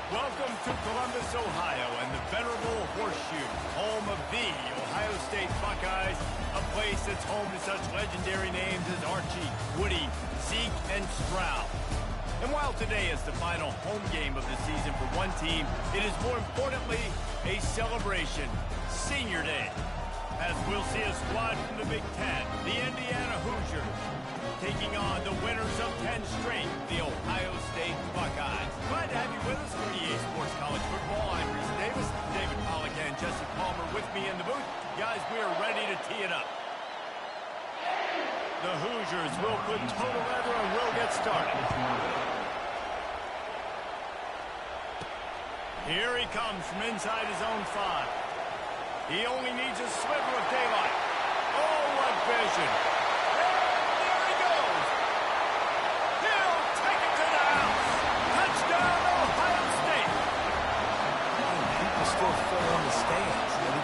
Welcome to Columbus, Ohio, and the venerable Horseshoe, home of the Ohio State Buckeyes, a place that's home to such legendary names as Archie, Woody, Zeke, and Stroud. And while today is the final home game of the season for one team, it is more importantly a celebration, Senior Day, as we'll see a squad from the Big Ten, the Indiana Hoosiers, taking on the winners of 10 straight, the Ohio State Buckeyes. Glad to have you with us for EA Sports College Football. I'm Reese Davis, David Pollack and Jesse Palmer with me in the booth. Guys, we are ready to tee it up. The Hoosiers will put total leather and will get started. Here he comes from inside his own 5. He only needs a sliver of daylight. Oh, what vision!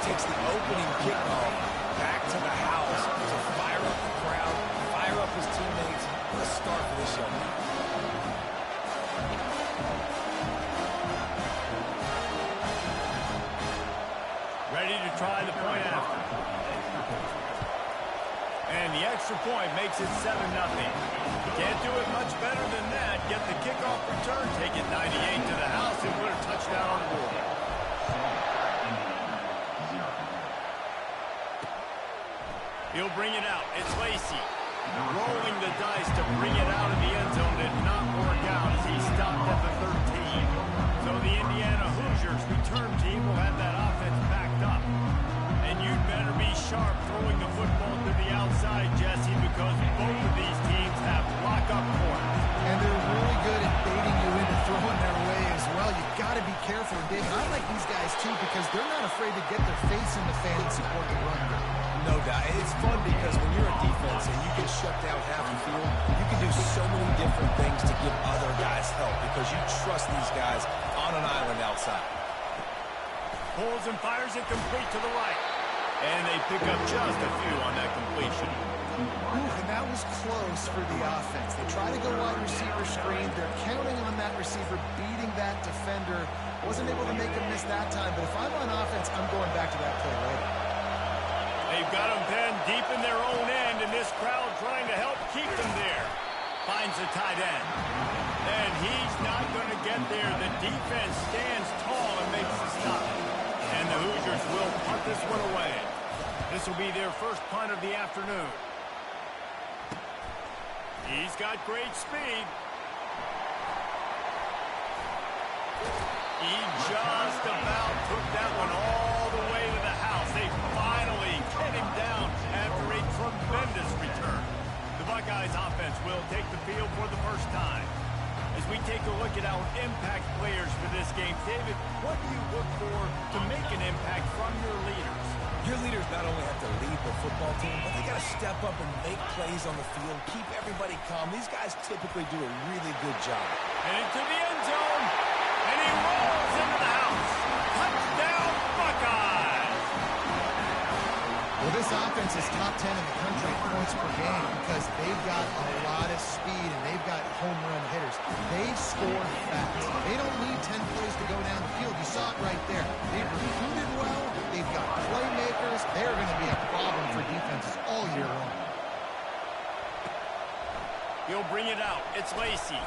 Takes the opening kickoff back to the house to fire up the crowd, fire up his teammates. What a start for this young man. Ready to try the point after. And the extra point makes it 7-0. Can't do it much better than that. Get the kickoff return, take it 98 to the house, and put a touchdown on the board. He'll bring it out. It's Lacey. Rolling the dice to bring it out of the end zone. Did not work out as he stopped at the 13. So the Indiana Hoosiers return team will have that offense backed up. And you'd better be sharp throwing the football to the outside, Jesse, because both of these teams have lock-up corners. And they're really good at baiting you into throwing their way as well. You've got to be careful. David, I like these guys, too, because they're not afraid to get their face in the fan and support the run game. No doubt. It's fun because when you're a defense and you can shut down half the field, you can do so many different things to give other guys help because you trust these guys on an island outside. Pulls and fires it complete to the right. And they pick up just a few on that completion. And that was close for the offense. They try to go wide receiver screen. They're counting on that receiver beating that defender. Wasn't able to make him miss that time, but if I'm on offense, I'm going back to that play later. They've got them pinned deep in their own end, and this crowd trying to help keep them there. Finds the tight end. And he's not going to get there. The defense stands tall and makes the stop. And the Hoosiers will punt this one away. This will be their first punt of the afternoon. He's got great speed. He just about took that one all the way to the house. They finally get him down after a tremendous return. The Buckeyes offense will take the field for the first time. As we take a look at our impact players for this game, David, what do you look for to make an impact from your leaders? Your leaders not only have to lead the football team, but they got to step up and make plays on the field, keep everybody calm. These guys typically do a really good job. And into the end zone, and he rolls into the house. Touchdown, Buckeyes! Well, this offense is top 10 in the country in points per game because they've got a lot of speed and they've got home run hitters. They score fast. They don't need 10 plays to go down the field. You saw it right there. They've recruited well. They've got playmakers. They're going to be a problem for defenses all year long. He'll bring it out. It's Lacey.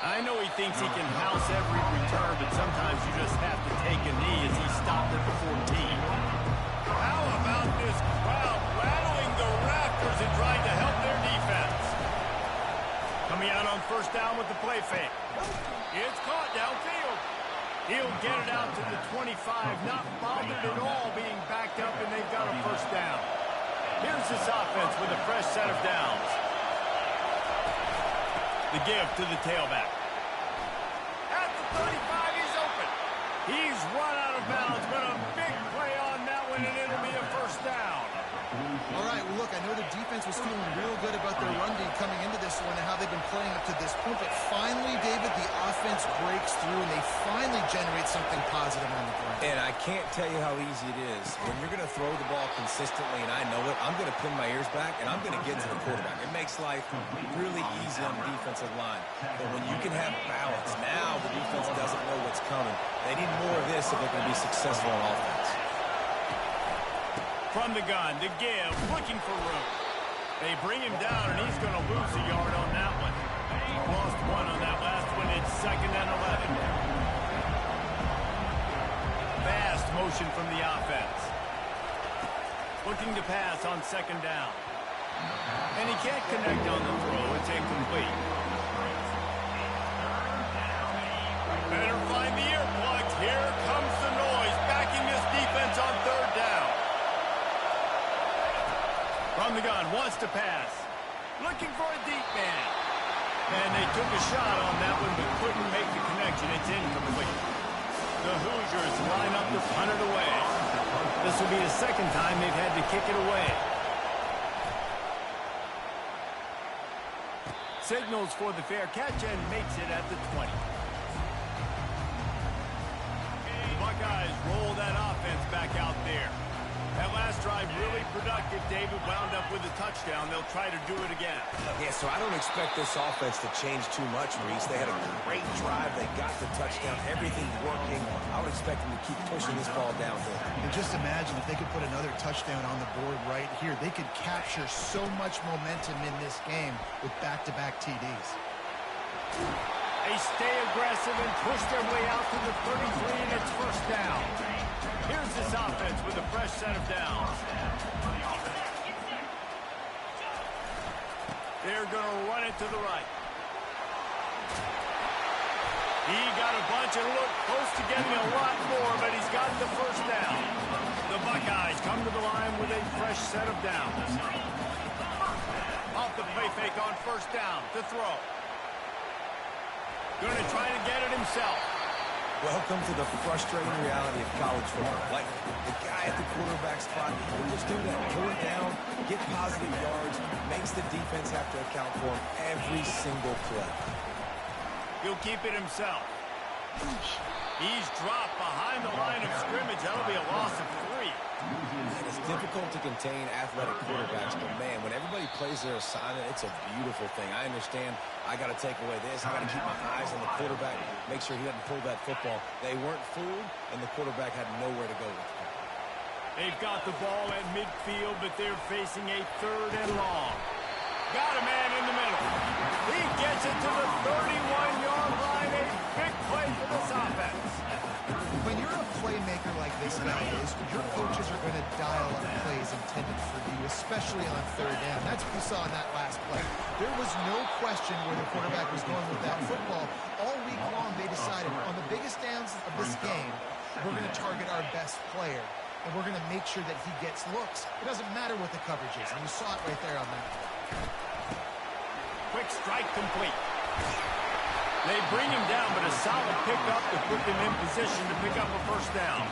I know he thinks he can house every return, but sometimes you just have to take a knee as he stopped at the 14. How about this crowd rattling the rafters and trying to help their defense? Coming out on first down with the play fake. It's caught downfield. He'll get it out to the 25, not bothered at all being backed up, and they've got a first down. Here's this offense with a fresh set of downs. The give to the tailback. At the 35, he's open. He's run out of bounds, but a big play on that one, and it'll be a first down. All right, well, look, I know the defense was feeling real good about their run D coming into this one and how they've been playing up to this point, but finally, David, the offense defense breaks through and they finally generate something positive on the ground. And I can't tell you how easy it is. When you're going to throw the ball consistently, and I know it, I'm going to pin my ears back, and I'm going to get to the quarterback. It makes life really easy on the defensive line. But when you can have balance, now the defense doesn't know what's coming. They need more of this if they're going to be successful on offense. From the gun, to give, looking for room. They bring him down, and he's going to lose a yard on that one. He lost one on that last one. It's 2nd and 11. Fast motion from the offense. Looking to pass on 2nd down. And he can't connect on the throw. It's incomplete. Better find the earplugs. Here comes the noise, backing this defense on 3rd down. From the gun, wants to pass. Looking for a deep man. And they took a shot on that one, but couldn't make the connection. It's incomplete. The Hoosiers line up to punt it away. This will be the 2nd time they've had to kick it away. Signals for the fair catch and makes it at the 20. Buckeyes roll that offense back out there. That last drive really productive. David wound up with a touchdown. They'll try to do it again. Yeah, so I don't expect this offense to change too much, Reese. They had a great drive. They got the touchdown. Everything's working. I would expect them to keep pushing this ball downhill. And just imagine if they could put another touchdown on the board right here. They could capture so much momentum in this game with back-to-back TDs. They stay aggressive and push their way out to the 33, and it's 1st down. Here's this offense with a fresh set of downs. They're going to run it to the right. He got a bunch and looked close to getting a lot more, but he's got the 1st down. The Buckeyes come to the line with a fresh set of downs. Off the play fake on 1st down to throw. Going to try to get it himself. Welcome to the frustrating reality of college football. Like, the guy at the quarterback spot will just do that. Pull it down, get positive yards, makes the defense have to account for him every single play. He'll keep it himself. He's dropped behind the line of scrimmage. That'll be a loss of 3. It's difficult to contain athletic quarterbacks, but man, when everybody plays their assignment, it's a beautiful thing. I understand I got to take away this. I got to keep my eyes on the quarterback, make sure he doesn't pull that football. They weren't fooled, and the quarterback had nowhere to go with it. They've got the ball at midfield, but they're facing a 3rd and long. Got a man in the middle. He gets it to the 31-yard line. A big play for this offense. When you're a playmaker like this guy is, your coaches are going to dial up plays intended for you, especially on 3rd down. That's what we saw in that last play. There was no question where the quarterback was going with that football. All week long, they decided on the biggest downs of this game, we're going to target our best player, and we're going to make sure that he gets looks. It doesn't matter what the coverage is, and you saw it right there on that. Quick strike complete. They bring him down, but a solid pickup to put them in position to pick up a 1st down.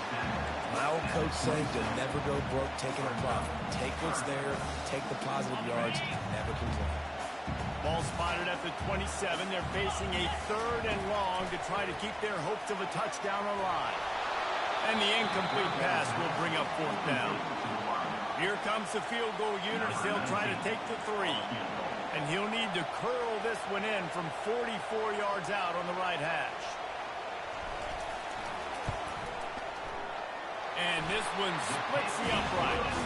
My old coach said you'll never go broke taking a profit. Take what's there, take the positive yards, never complain. Ball spotted at the 27. They're facing a 3rd and long to try to keep their hopes of a touchdown alive. And the incomplete pass will bring up 4th down. Here comes the field goal unit as they'll try to take the 3. And he'll need to curl this one in from 44 yards out on the right hash. And this one splits the uprights.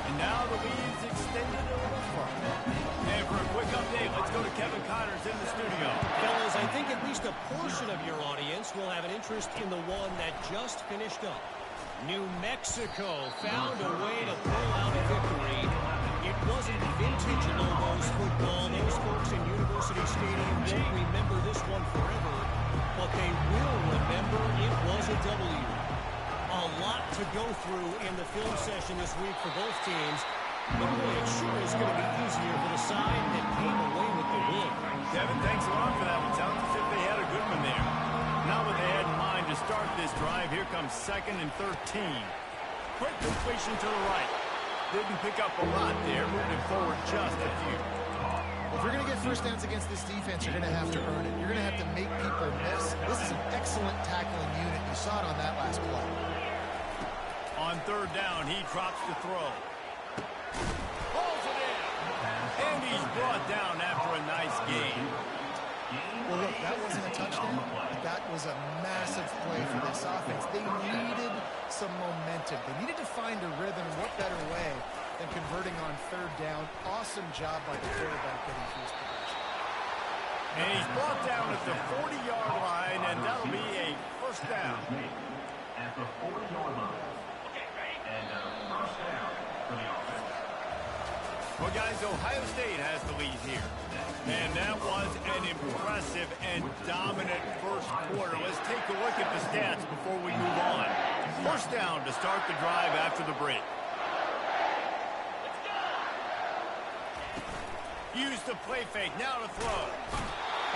And now the lead's extended a little further. And for a quick update, let's go to Kevin Connors in the studio. Fellas, I think at least a portion of your audience will have an interest in the one that just finished up. New Mexico found a way to pull out a victory. It wasn't vintage Lobos football. Those folks in University Stadium won't remember this one forever, but they will remember it was a W. A lot to go through in the film session this week for both teams, but boy, it sure is going to be easier for the side that came away with the win. Kevin, thanks a lot for that one. Sounds as if they had a good one there. Now what they had in mind to start this drive, here comes 2nd and 13. Quick completion to the right. Didn't pick up a lot there, moving forward just a few. Well, if you're going to get 1st downs against this defense, you're going to have to earn it. You're going to have to make people miss. third down, he drops the throw. Pulls it in. And he's brought down after a nice gain. Well, look, that wasn't a touchdown. That was a massive play for this offense. They needed some momentum. They needed to find a rhythm. What better way than converting on third down? Awesome job by the quarterback getting through his progression. And he's brought down at the 40-yard line, and that'll be a first down. At the 40-yard line. And first down for the offense. Well, guys, Ohio State has the lead here. And that was an impressive and dominant first quarter. Let's take a look at the stats before we move on. First down to start the drive after the break. Use the play fake, now to throw.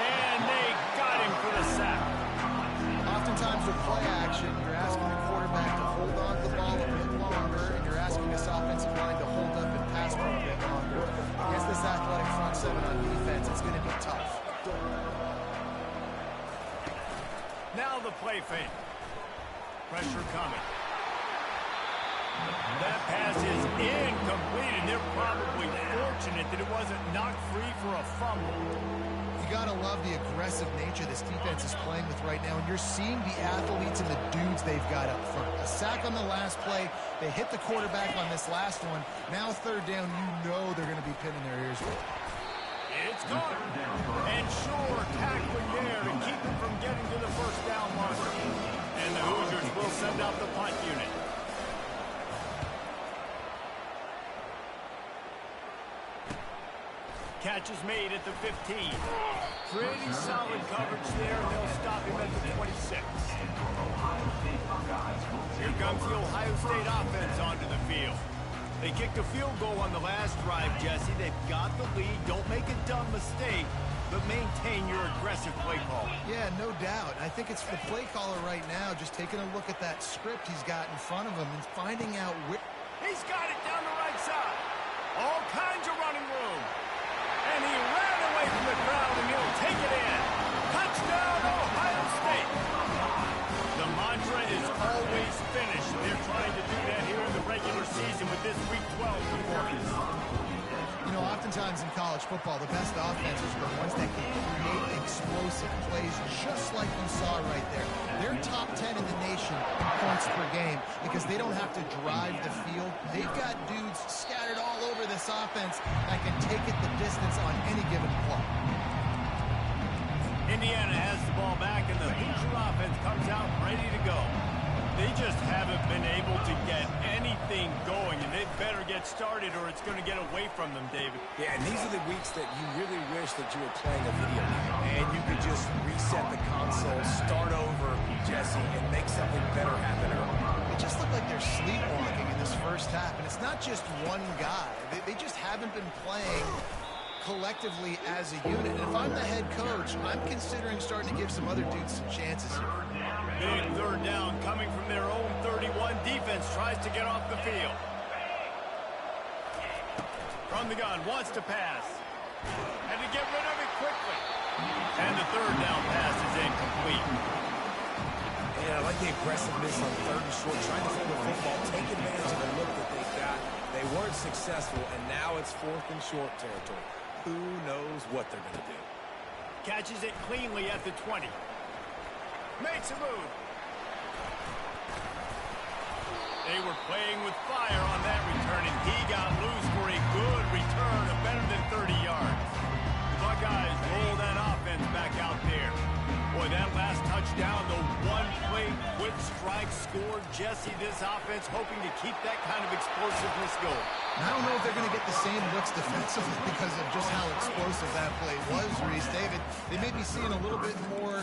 And they got him for the sack. Oftentimes with play action, you're asking the quarterback to hold on to the ball a bit longer, and you're asking this offensive line to hold up and pass for a bit longer. Against this athletic front seven on defense, it's going to be tough. Now the play fake. Pressure coming. That pass is incomplete, and they're probably fortunate that it wasn't knocked free for a fumble. You got to love the aggressive nature this defense is playing with right now, and you're seeing the athletes and the dudes they've got up front. A sack on the last play. They hit the quarterback on this last one. Now third down, you know they're going to be pinning their ears with. It's gone. And sure, tackling there to keep him from getting to the first down marker. And the Hoosiers will send out the punt unit. Catch is made at the 15. Pretty solid coverage there, and they'll stop him at the 26. Here comes the Ohio State offense onto the field. They kicked a field goal on the last drive, Jesse. They've got the lead. Don't make a dumb mistake, but maintain your aggressive play call. Yeah, no doubt. I think it's the play caller right now just taking a look at that script he's got in front of him and finding out where... He's got it down the right side. All kinds of running room. And he ran away from the crowd, and he'll take it in. Touchdown, Ohio State. The mantra is always finish. They're trying to do that here in the regular season with this Week 12 performance. You know, oftentimes in college football, the best offenses are the ones that can create explosive plays just like you saw right there. They're top 10 in the nation in points per game because they don't have to drive the field. They've got dudes scattered all over this offense that can take it the distance on any given play. Indiana has the ball back, and the Hoosier offense comes out ready to go. They just haven't been able to get anything going, and they better get started or it's going to get away from them, David. Yeah, and these are the weeks that you really wish that you were playing a video game, and you could just reset the console, start over, Jesse, and make something better happen early. It just looked like they're sleepwalking in this first half, and it's not just one guy. They just haven't been playing collectively as a unit. And if I'm the head coach, I'm considering starting to give some other dudes some chances here. Big third down coming from their own 31. Defense tries to get off the field. From the gun, wants to pass. And to get rid of it quickly. And the third down pass is incomplete. Yeah, I like the aggressiveness on third and short, trying to throw the football, take advantage of the look that they got. They weren't successful, and now it's fourth and short territory. Who knows what they're going to do? Catches it cleanly at the 20. Makes a move. They were playing with fire on that return, and he got loose for a good return of better than 30 yards. The Buckeyes roll that offense back out there. Boy, that last touchdown, the one-play quick strike scored. Jesse, this offense hoping to keep that kind of explosiveness going. I don't know if they're going to get the same looks defensively because of just how explosive that play was, Reese. David, they may be seeing a little bit more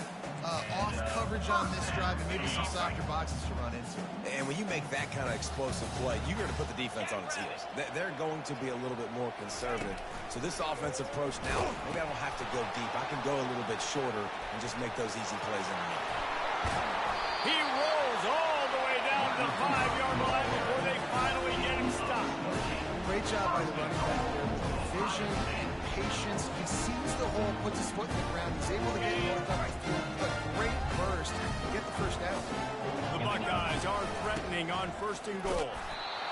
off coverage on this drive and maybe some softer boxes to run into. And when you make that kind of explosive play, you're going to put the defense on its heels. They're going to be a little bit more conservative. So this offensive approach now, maybe I don't have to go deep. I can go a little bit shorter and just make those easy plays in the middle. He rolls all the way down to the 5-yard line before they finally get him stopped. Great job by the running back there with vision and patience. He sees the hole, puts his foot in the ground. He's able to get north up the field with a great burst and get the first down. The Buckeyes are threatening King on 1st and goal.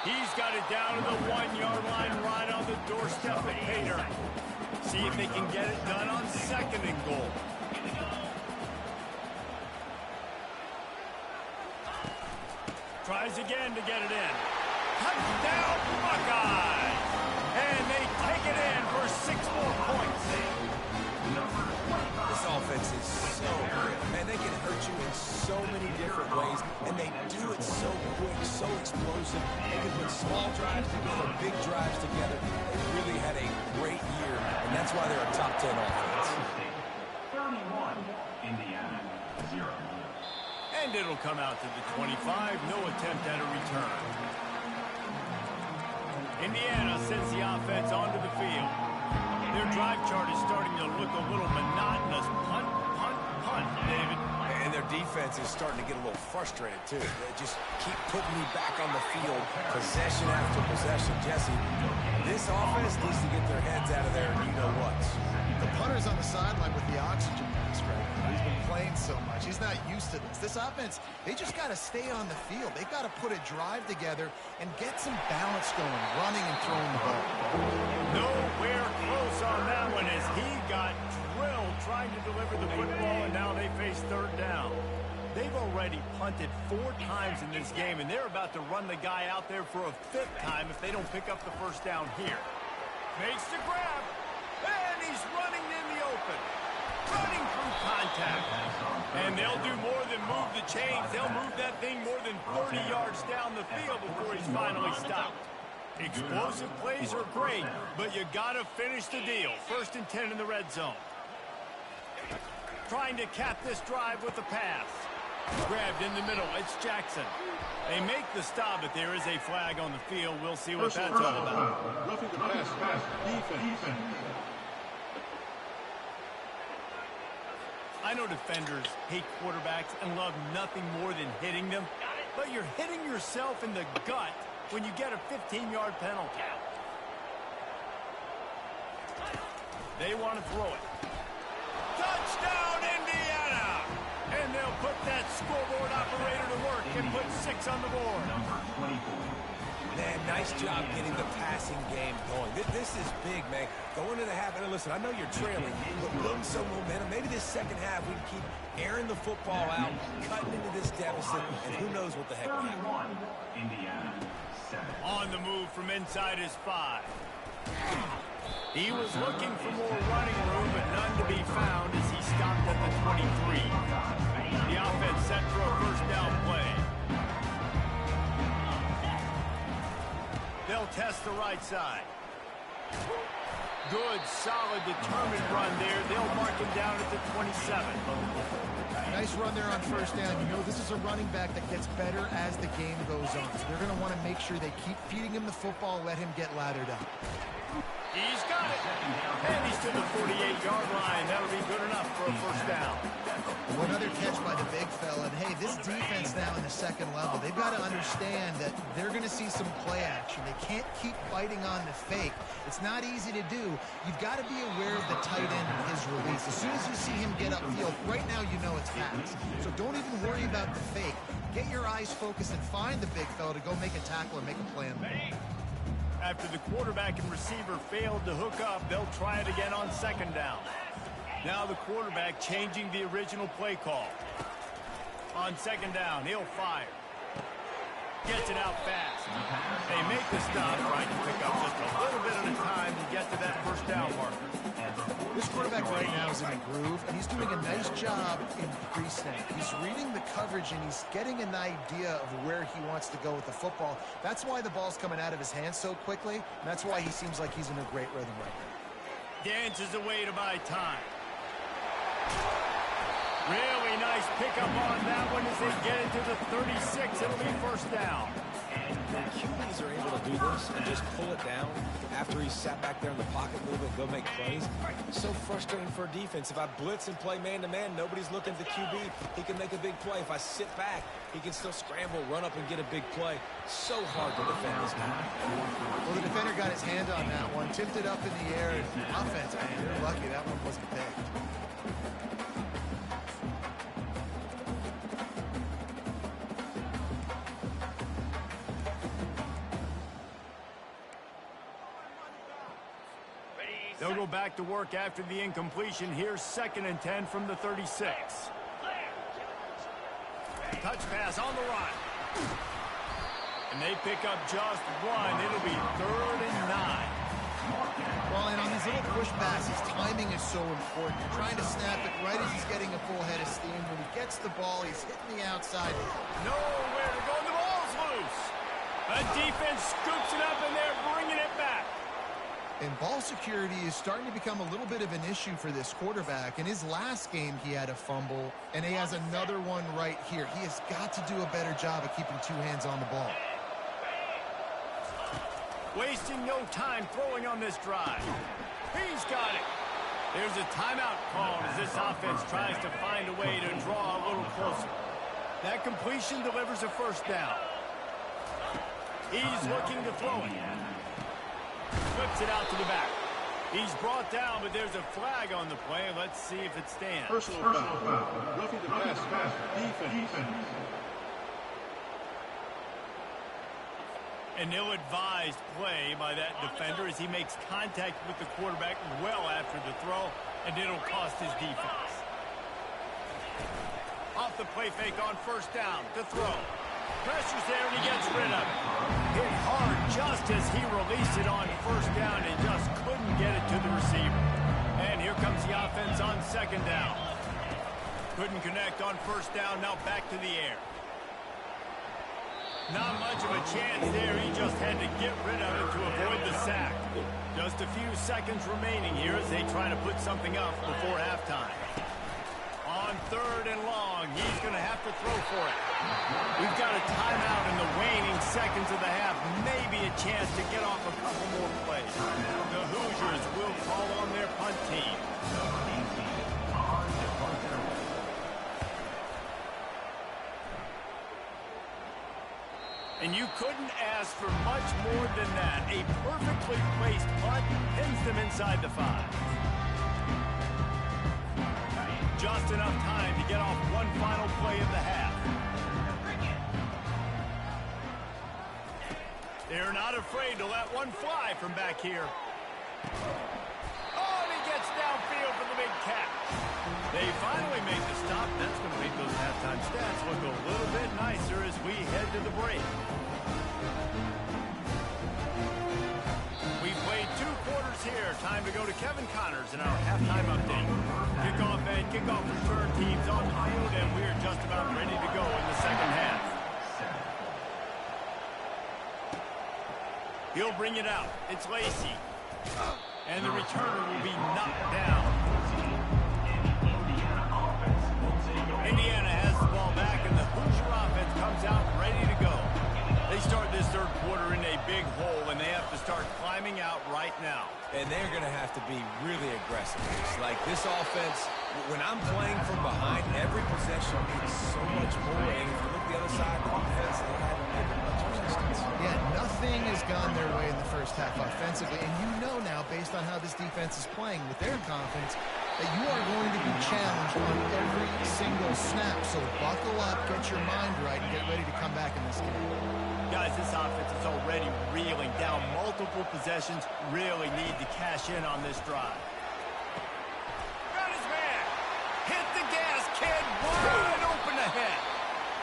He's got it down to the 1-yard line right on the doorstep of Pater. See if they can get it done on 2nd and goal. Tries again to get it in. Touchdown, Buckeyes! And they take it in for 6 more points. This offense is so good. Man, they can hurt you in so many different ways, and they do it so quick, so explosive. They can put small drives together, big drives together. They really had a great year, and that's why they're a top 10 offense. 31, Indiana, 0. And it'll come out to the 25. No attempt at a return. Indiana sends the offense onto the field. Their drive chart is starting to look a little monotonous. Punt, punt, punt, David. And their defense is starting to get a little frustrated, too. They just keep putting me back on the field, possession after possession. Jesse, this offense needs to get their heads out of there, and you know what. The punter's on the sideline with the oxygen mask right now. He's been playing so much. He's not used to this. This offense, they just got to stay on the field. They got to put a drive together and get some balance going, running and throwing the ball. Nowhere close on that one as he got drilled trying to deliver the football, and now they face 3rd down. They've already punted 4 times in this game, and they're about to run the guy out there for a 5th time if they don't pick up the 1st down here. Makes the grab, and he's running in the open. Running through contact. And they'll do more than move the chains. They'll move that thing more than 30 yards down the field before he's finally stopped. Explosive plays are great, but you got to finish the deal. 1st and 10 in the red zone. Trying to cap this drive with a pass. Grabbed in the middle. It's Jackson. They make the stop, but there is a flag on the field. We'll see what that's all about. Roughing the pass. Defense. I know defenders hate quarterbacks and love nothing more than hitting them, but you're hitting yourself in the gut when you get a 15-yard penalty. They want to throw it. Touchdown, Indiana! And they'll put that scoreboard operator to work and put 6 on the board. Number 24. Man, nice job getting the passing game going. This is big, man. Going into the half, and listen, I know you're trailing, but building some momentum. Maybe this second half we can keep airing the football out, cutting into this deficit, and who knows what the heck will happen. 31, Indiana, 7. On the move from inside his 5. He was looking for more running room, but none to be found as he stopped at the 23. The offense set for a 1st down play. They'll test the right side. Good, solid, determined run there. They'll mark him down at the 27. Nice run there on 1st down. You know, this is a running back that gets better as the game goes on. So they're going to want to make sure they keep feeding him the football, let him get lathered up. He's got it. And he's to the 48-yard line. That'll be good enough for a 1st down. One other catch by the big fella. And, hey, this defense now in the 2nd level, they've got to understand that they're going to see some play action. They can't keep fighting on the fake. It's not easy to do. You've got to be aware of the tight end and his release. As soon as you see him get upfield, right now you know it's pass. So don't even worry about the fake. Get your eyes focused and find the big fella to go make a tackle or make a play on the ball. After the quarterback and receiver failed to hook up, they'll try it again on 2nd down. Now the quarterback changing the original play call. On 2nd down, he'll fire. Gets it out fast. They make the stop, trying to pick up just a little bit at a time to get to that 1st down marker. This quarterback right now is in a groove, and he's doing a nice job in pre-snap. He's reading the coverage, and he's getting an idea of where he wants to go with the football. That's why the ball's coming out of his hands so quickly, and that's why he seems like he's in a great rhythm right now. Dances away to buy time. Really nice pickup on that one as they get it to the 36. It'll be 1st down. The QBs are able to do this and just pull it down after he sat back there in the pocket a little bit and go make plays. It's so frustrating for a defense. If I blitz and play man-to-man, nobody's looking at the QB. He can make a big play. If I sit back, he can still scramble, run up, and get a big play. So hard to defend this guy. Well, the defender got his hand on that one, tipped it up in the air. Offense, man, they're lucky that one wasn't picked. They'll go back to work after the incompletion. Here's 2nd and 10 from the 36. Touch pass on the run. And they pick up just one. It'll be 3rd and 9. Well, and on these little push passes, timing is so important. You're trying to snap it right as he's getting a full head of steam. When he gets the ball, he's hitting the outside. Nowhere to go. The ball's loose. The defense scoops it up, and they're bringing it back. And ball security is starting to become a little bit of an issue for this quarterback. In his last game, he had a fumble, and he has another one right here. He has got to do a better job of keeping 2 hands on the ball. Wasting no time throwing on this drive. He's got it. There's a timeout called as this offense tries to find a way to draw a little closer. That completion delivers a 1st down. He's looking to throw it. Flips it out to the back. He's brought down, but there's a flag on the play. Let's see if it stands. Personal foul. Roughing the pass. Defense. An ill-advised play by that defender as he makes contact with the quarterback well after the throw, and it'll cost his defense. Off the play fake on 1st down to throw. Pressure's there, and he gets rid of it. Hit hard just as he released it on 1st down and just couldn't get it to the receiver. And here comes the offense on 2nd down. Couldn't connect on 1st down, now back to the air. Not much of a chance there. He just had to get rid of it to avoid the sack. Just a few seconds remaining here as they try to put something up before halftime. On 3rd and long, he's going to have to throw for it. We've got a timeout in the waning seconds of the half. Maybe a chance to get off a couple more plays. The Hoosiers will call on their punt team. And you couldn't ask for much more than that. A perfectly placed punt pins them inside the 5. Just enough time to get off one final play of the half. They're not afraid to let one fly from back here. Oh, and he gets downfield for the big catch. They finally make the stop. That's going to make those halftime stats look a little bit nicer as we head to the break. We played 2 quarters here. Time to go to Kevin Connors in our halftime update. Kickoff and kickoff return teams on the field, and we're just about ready to go in the 2nd half. He'll bring it out. It's Lacey. And the returner will be knocked down. Indiana has the ball back, and the Hoosier offense comes out ready to go. They start this 3rd quarter in a big hole, and they have to start climbing out right now. And they're going to have to be really aggressive. It's like this offense, when I'm playing from behind, every possession means so much more. And if you look the other side of the defense, they haven't given much resistance. Yeah, nothing has gone their way in the 1st half offensively. And you know now, based on how this defense is playing with their confidence, that you are going to be challenged on every single snap. So buckle up, get your mind right, and get ready to come back in this game. Guys, this offense is already reeling down multiple possessions. Really need to cash in on this drive. Got his man. Hit the gas, kid. Wide open ahead.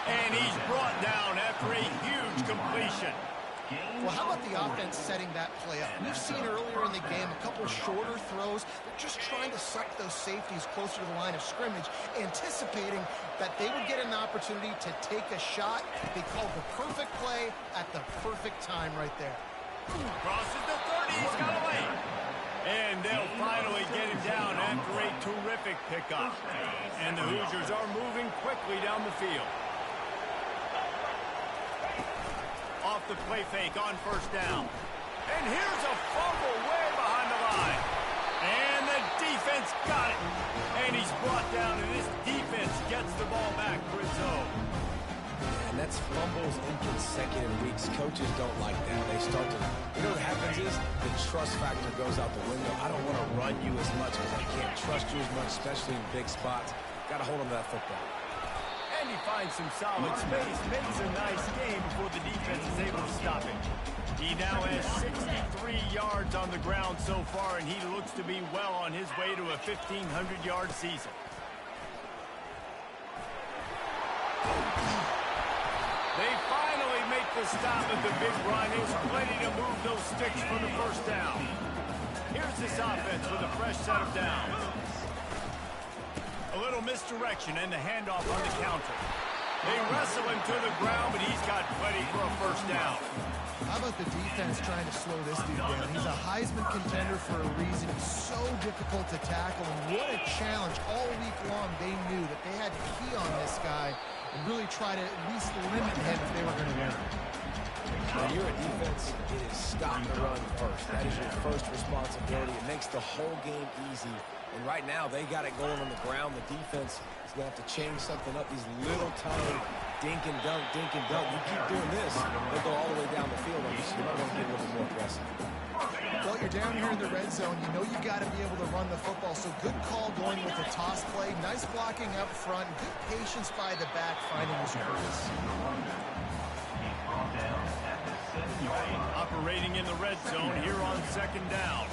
And he's brought down after a huge completion. Well, how about the offense setting that play up? We've seen earlier in the game a couple shorter throws. They're just trying to suck those safeties closer to the line of scrimmage, anticipating that they would get an opportunity to take a shot. They called the perfect play at the perfect time right there. Crosses the 30. He's got away. And they'll finally get him down after a terrific pickup. And the Hoosiers are moving quickly down the field. Off the play fake on 1st down. And here's a fumble way behind the line. And the defense got it. And he's brought down, and this defense gets the ball back for its own. And that's fumbles in consecutive weeks. Coaches don't like that. They start to, you know what happens is the trust factor goes out the window. I don't want to run you as much because I can't trust you as much, especially in big spots. Got to hold on to that football. And he finds some solid space, makes a nice game before the defense is able to stop him. He now has 63 yards on the ground so far, and he looks to be well on his way to a 1,500-yard season. They finally make the stop at the big run. He's plenty to move those sticks for the first down. Here's this offense with a fresh set of downs. A little misdirection and the handoff on the counter. They wrestle him to the ground, but he's got plenty for a first down. How about the defense trying to slow this dude down? He's a Heisman contender for a reason. He's so difficult to tackle, and what a challenge. All week long, they knew that they had to key on this guy and really try to at least limit him if they were going to win. When you're a defense, it is stop the run first. That is your first responsibility. It makes the whole game easy. And right now, they got it going on the ground. The defense is going to have to change something up. These little tiny dink and dunk, dink and dunk. You keep doing this, they'll go all the way down the field. You might want to get a little bit more aggressive. Well, you're down here in the red zone. You know you got to be able to run the football. So good call going with the toss play. Nice blocking up front. Good patience by the back finding his purpose. Operating in the red zone here on second down.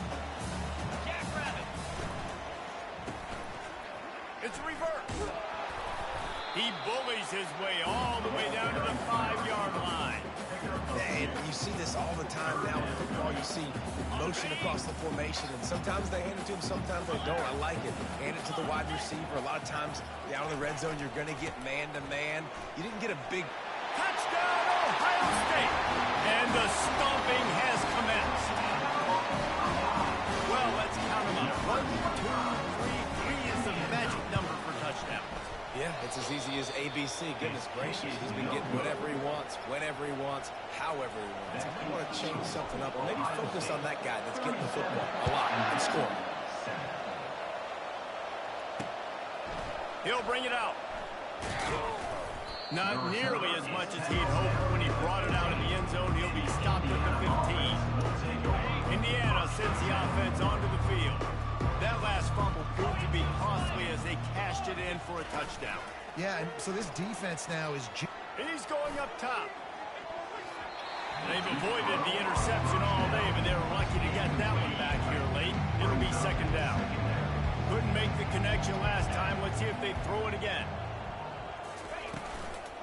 It's reverse. He bullies his way all the way down to the 5-yard line. And you see this all the time now in football. You see motion across the formation, and sometimes they hand it to him, sometimes they don't. I like it. Hand it to the wide receiver. A lot of times down in the red zone, you're going to get man-to-man. You didn't get a big... Touchdown, Ohio State! And the stomping has commenced. Well, let's count them up. 1, 2, 3. 3 is the magic number for touchdowns. Yeah, it's as easy as ABC. Goodness gracious, he's been getting whatever he wants, whenever he wants, however he wants. I want to change something up, or maybe focus on that guy that's getting the football a lot and scoring. He'll bring it out. Not nearly as much as he'd hoped when he brought it out in the end zone. He'll be stopped at the 15. Indiana sends the offense onto the field. That last fumble proved to be costly as they cashed it in for a touchdown. Yeah, and so this defense now is... He's going up top. They've avoided the interception all day, but they're lucky to get that one back here late. It'll be second down. Couldn't make the connection last time. Let's see if they throw it again.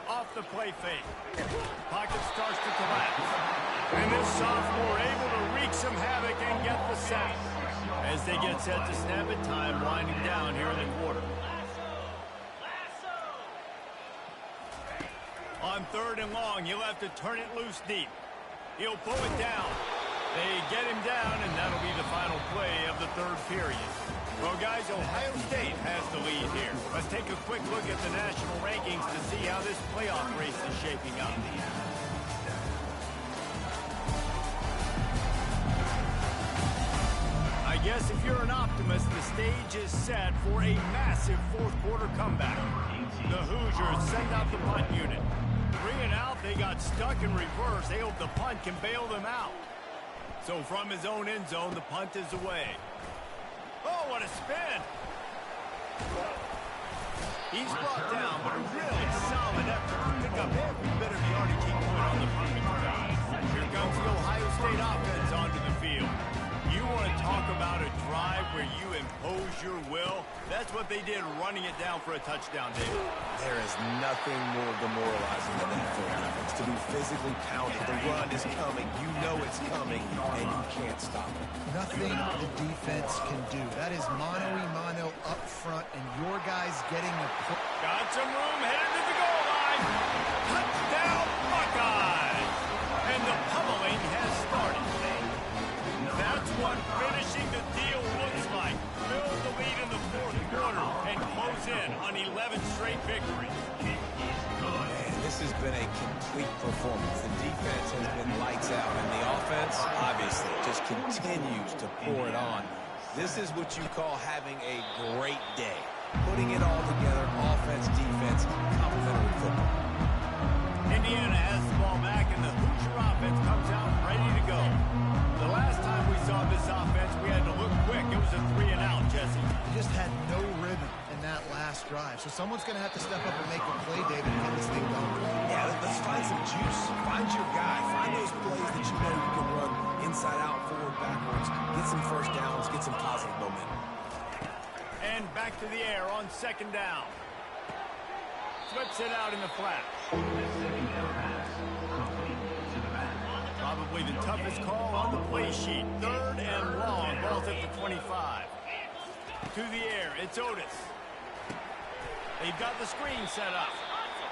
Off the play fake. Pocket starts to collapse. And this sophomore able to wreak some havoc and get the sack. As they get set to snap it, time winding down here in the quarter. On 3rd and long, he'll have to turn it loose deep. He'll pull it down. They get him down, and that'll be the final play of the 3rd period. Well, guys, Ohio State has the lead here. Let's take a quick look at the national rankings to see how this playoff race is shaping up. I guess if you're an optimist, the stage is set for a massive 4th quarter comeback. The Hoosiers send out the punt unit. Bring it out, they got stuck in reverse. They hope the punt can bail them out. So from his own end zone, the punt is away. Oh, what a spin! He's brought down, but a really solid effort to pick up every bit of yardage he could on the punt return. Here comes the Ohio State offense onto the field. You want to talk about a drive where you impose your will? That's what they did, running it down for a touchdown, David. There is nothing more demoralizing than that for offense. To be physically pounded, the run is coming, you know it's coming, and you can't stop it. Nothing the defense can do. That is mano-a-mano up front, and your guys getting the... Got some room, headed to the goal line. Touchdown, Buckeyes! And the pummeling has started. That's what finishing the deal looks like. Build the lead in the 4th quarter and close in on 11 straight victories. Man, this has been a complete performance. The defense has been lights out, and the offense, obviously, just continues to pour it on. This is what you call having a great day. Putting it all together, offense, defense, complementary football. Indiana has the ball back, and the Hoosier offense comes out ready to go. The last time we saw this offense, we had to look quick. It was a 3-and-out, Jesse. They just had no rhythm in that last drive. So someone's going to have to step up and make a play, David, and get this thing going. Yeah, let's find some juice. Find your guy. Find those plays that you know you can run inside out, forward, backwards. Get some first downs. Get some positive momentum. And back to the air on second down. Flips it out in the flat. Probably the toughest call on the play sheet. Third and long. Ball's at the 25. To the air. It's Otis. They've got the screen set up.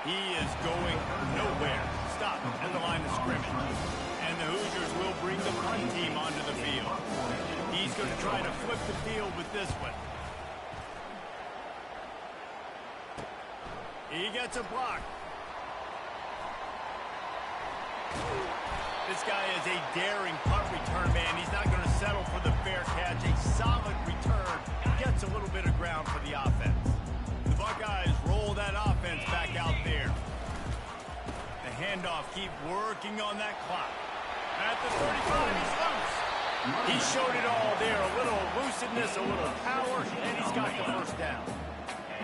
He is going nowhere. Stop at the line of scrimmage. And the Hoosiers will bring the punt team onto the field. He's going to try to flip the field with this one. He gets a block. This guy is a daring punt return man. He's not going to settle for the fair catch. A solid return. Gets a little bit of ground for the offense. The Buckeyes roll that offense back out there. The handoff, keep working on that clock. At the 35, he's loose. He showed it all there. A little elusiveness, a little power, and he's got the first down.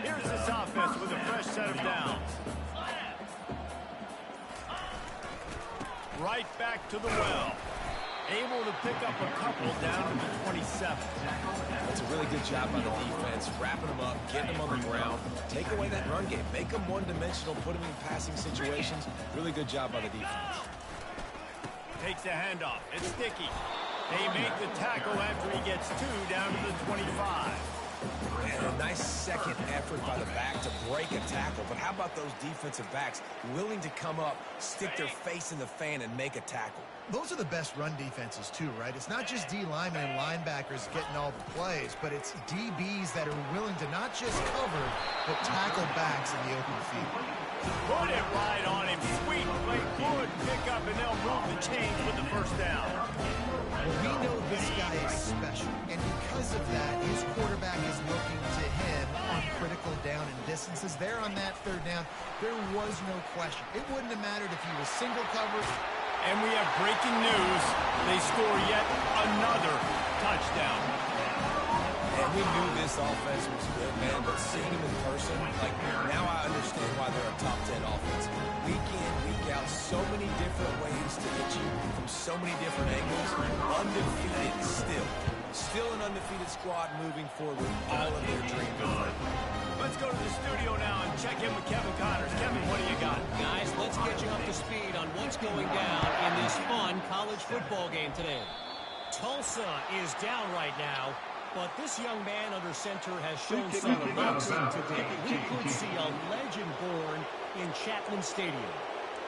Here's this offense with a fresh set of downs. Right back to the well. Able to pick up a couple down to the 27. That's a really good job by the defense, wrapping them up, getting them on the ground, take away that run game, make them one-dimensional, put them in passing situations. Really good job by the defense. Takes the handoff. It's Sticky. They make the tackle after he gets two down to the 25. And a nice second effort by the back to break a tackle. But how about those defensive backs willing to come up, stick their face in the fan, and make a tackle? Those are the best run defenses, too, right? It's not just D linemen and linebackers getting all the plays, but it's DBs that are willing to not just cover, but tackle backs in the open field. Put it right on him. Sweet play. Good pick up, and they'll move the chains with the first down. We know this guy is special, and because of that, his quarterback is looking to him on critical down and distances. There on that third down, there was no question. It wouldn't have mattered if he was single covered. And we have breaking news. They score yet another touchdown. And we knew this offense was good, man, but seeing them in person, like, now I understand why they're a top 10 offense. Week in, week out, so many different ways to hit you from so many different angles. Undefeated still. Still an undefeated squad moving forward with all of their dreams. Let's go to the studio now and check in with Kevin Connors. Kevin, what do you got? Guys, let's get you up to speed on what's going down in this fun college football game today. Tulsa is down right now, but this young man under center has shown some promise today. We could see a legend born in Chapman Stadium.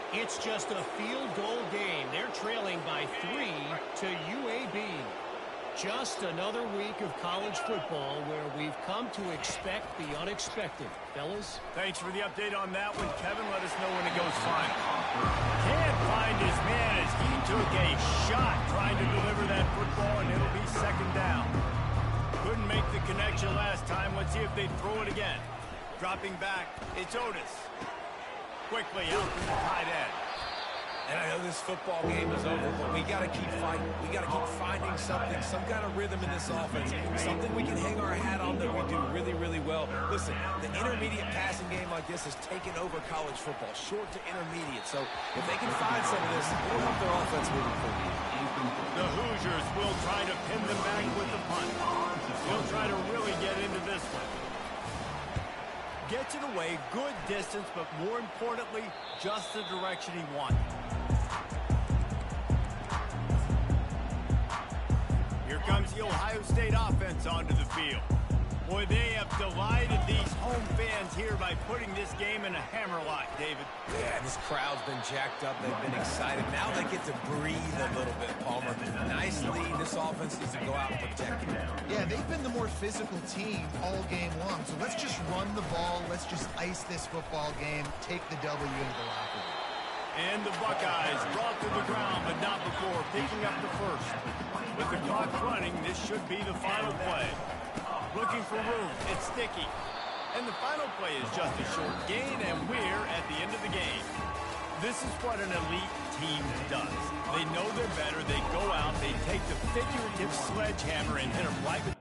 It's just a field goal game. They're trailing by 3 to UAB. Just another week of college football where we've come to expect the unexpected. Fellas? Thanks for the update on that one, Kevin. Let us know when it goes fine. Can't find his man as he took a shot trying to deliver that football, and it'll be second down. Couldn't make the connection last time. Let's see if they throw it again. Dropping back, it's Otis. Quickly out to the tight end. And I know this football game is over, but we got to keep fighting. We got to keep finding something, some kind of rhythm in this offense, something we can hang our hat on that we do really, really well. Listen, the intermediate passing game like this has taken over college football, short to intermediate. So if they can find some of this, it'll help their offense moving forward. The Hoosiers will try to pin them back with the punt. He'll try to really get into this one. Gets it away, good distance, but more importantly, just the direction he wanted. Here comes the Ohio State offense onto the field. Boy, they have delighted these home fans here by putting this game in a hammerlock, David. Yeah, this crowd's been jacked up. They've been excited. Now they get to breathe a little bit, Palmer. Nice lead. This offense needs to go out and protect it. Yeah, they've been the more physical team all game long. So let's just run the ball. Let's just ice this football game. Take the W into the locker room. And the Buckeyes brought to the ground, but not before picking up the first. With the clock running, this should be the final play. Looking for room, it's Sticky. And the final play is just a short gain, and we're at the end of the game. This is what an elite team does. They know they're better, they go out, they take the figurative sledgehammer and hit them right with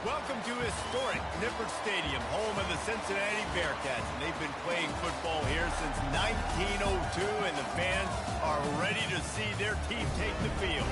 Welcome to historic Nippert Stadium, home of the Cincinnati Bearcats. And they've been playing football here since 1902, and the fans are ready to see their team take the field.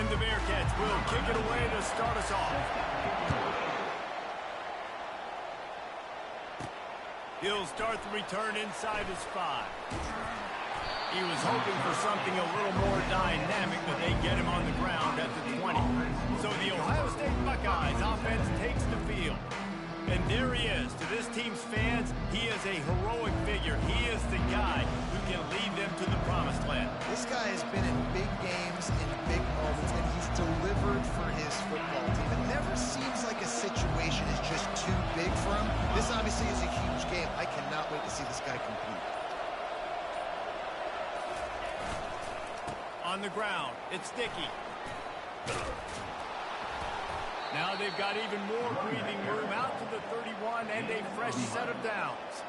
The Bearcats will kick it away to start us off. He'll start the return inside his 5. He was hoping for something a little more dynamic, but they get him on the ground at the 20. So the Ohio State Buckeyes offense takes the field. And there he is. To this team's fans, he is a heroic figure. He is the guy who can lead them to the promised land. This guy has been in big games, in big moments, and he's delivered for his football team. It never seems like a situation is just too big for him. This obviously is a huge game. I cannot wait to see this guy compete. On the ground, it's Dickey. Now they've got even more breathing room out to the 31 and a fresh set of downs.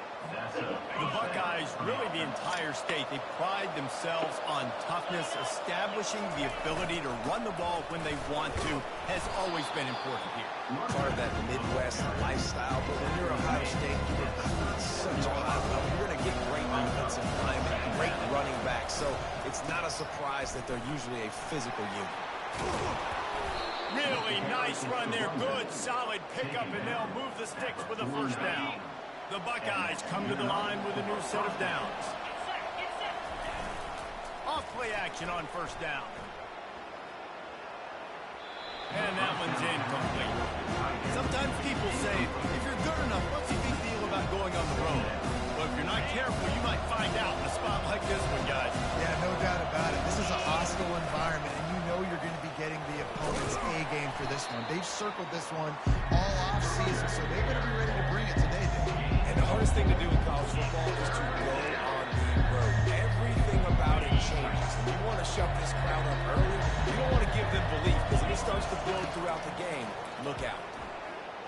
The Buckeyes, really the entire state, they pride themselves on toughness. Establishing the ability to run the ball when they want to has always been important here. Part of that Midwest lifestyle, but when you're Ohio State, you recruit at such a high level. You're going to get great offensive linemen, great running backs, so it's not a surprise that they're usually a physical unit. Really nice run there. Good, solid pickup, and they'll move the sticks with a first down. The Buckeyes come to the line with a new set of downs. Off play action on first down. And that one's incomplete. Sometimes people say, if you're good enough, what's the big deal about going on the road? Well, if you're not careful, you might find out in a spot like this one, guys. Yeah, no doubt about it. This is a hostile environment, and you know you're going to be getting the opponent's A game for this one. They've circled this one all off season, so they better be ready to bring it today, Dave. And the hardest thing to do in college football is to go on the road. Everything about it changes. And you want to shove this crowd up early. You don't want to give them belief, because if it starts to build throughout the game, look out.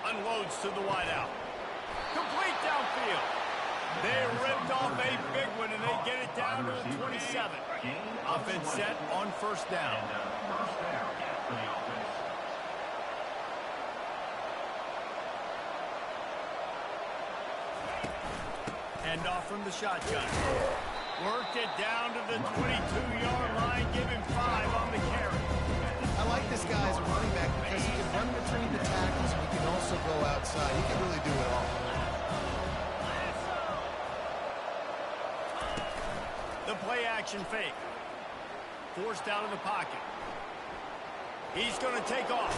Unloads to the wideout. Complete downfield. They ripped off a big one, and they get it down to the 27. Offense set on first down. Hand off from the shotgun. Worked it down to the 22-yard line. Give him 5 on the carry. I like this guy as a running back because he can run between the tackles and he can also go outside. He can really do it all. The play action fake. Forced out of the pocket. He's going to take off.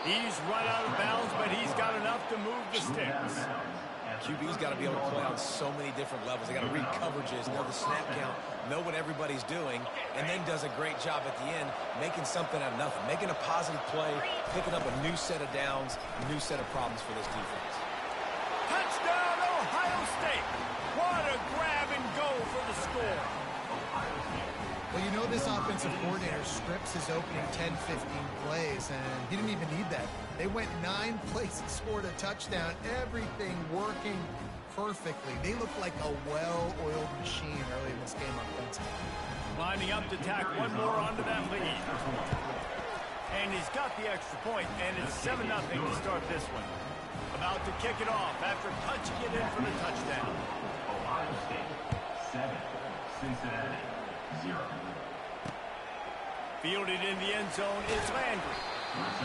He's run out of bounds, but he's got enough to move the sticks. QB's got to be able to play on so many different levels. They got to read coverages, know the snap count, know what everybody's doing, and then does a great job at the end making something out of nothing, making a positive play, picking up a new set of downs, a new set of problems for this defense. Touchdown, Ohio State. What a grab and go for the score. Well, you know this offensive coordinator strips his opening 10, 15 plays, and he didn't even need that. They went 9 plays and scored a touchdown. Everything working perfectly. They look like a well-oiled machine early in this game offensively. Lining up to tack one more onto that lead. And he's got the extra point, and it's 7-0 to start this one. About to kick it off after punching it in for the touchdown. Ohio State 7, Cincinnati 0. Fielded in the end zone is Landry.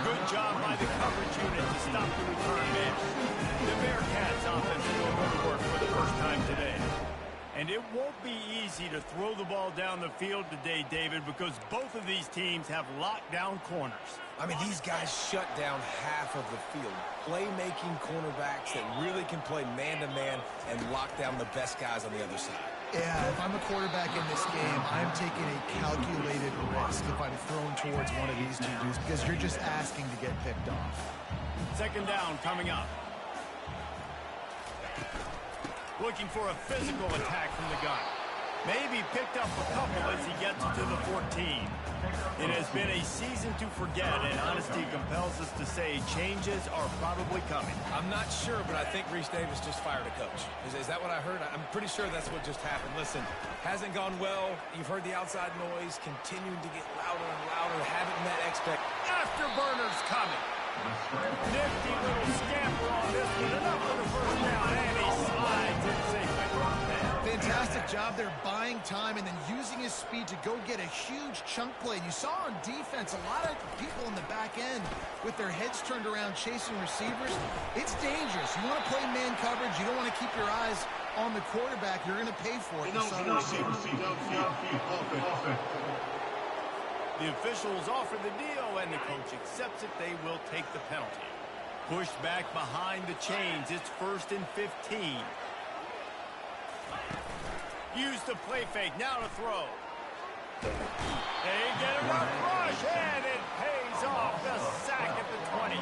Good job by the coverage unit to stop the return man. The Bearcats offense will go to work for the first time today. And it won't be easy to throw the ball down the field today, David, because both of these teams have locked down corners. I mean, these guys shut down half of the field. Playmaking cornerbacks that really can play man-to-man and lock down the best guys on the other side. Yeah, if I'm a quarterback in this game, I'm taking a calculated risk if I'm thrown towards one of these two dudes because you're just asking to get picked off. Second down coming up. Looking for a physical attack from the gun. Maybe picked up a couple as he gets to the 14. It has been a season to forget, and honesty compels us to say changes are probably coming. I'm not sure, but I think Reese Davis just fired a coach. Is that what I heard? I'm pretty sure that's what just happened. Listen, hasn't gone well. You've heard the outside noise, continuing to get louder and louder. Haven't met expectations. Afterburners coming. Nifty little scamper on this one. Enough for the first down, and he slides in safely. fantastic job there buying time and then using his speed to go get a huge chunk play. And you saw on defense a lot of people in the back end with their heads turned around chasing receivers. It's dangerous. You want to play man coverage. You don't want to keep your eyes on the quarterback. You're going to pay for it. The officials offer the deal, and the coach accepts it. They will take the penalty. Pushed back behind the chains. It's 1st and 15. Use the play fake. Now to throw. They get a rough rush, and it pays off. The sack at the 20.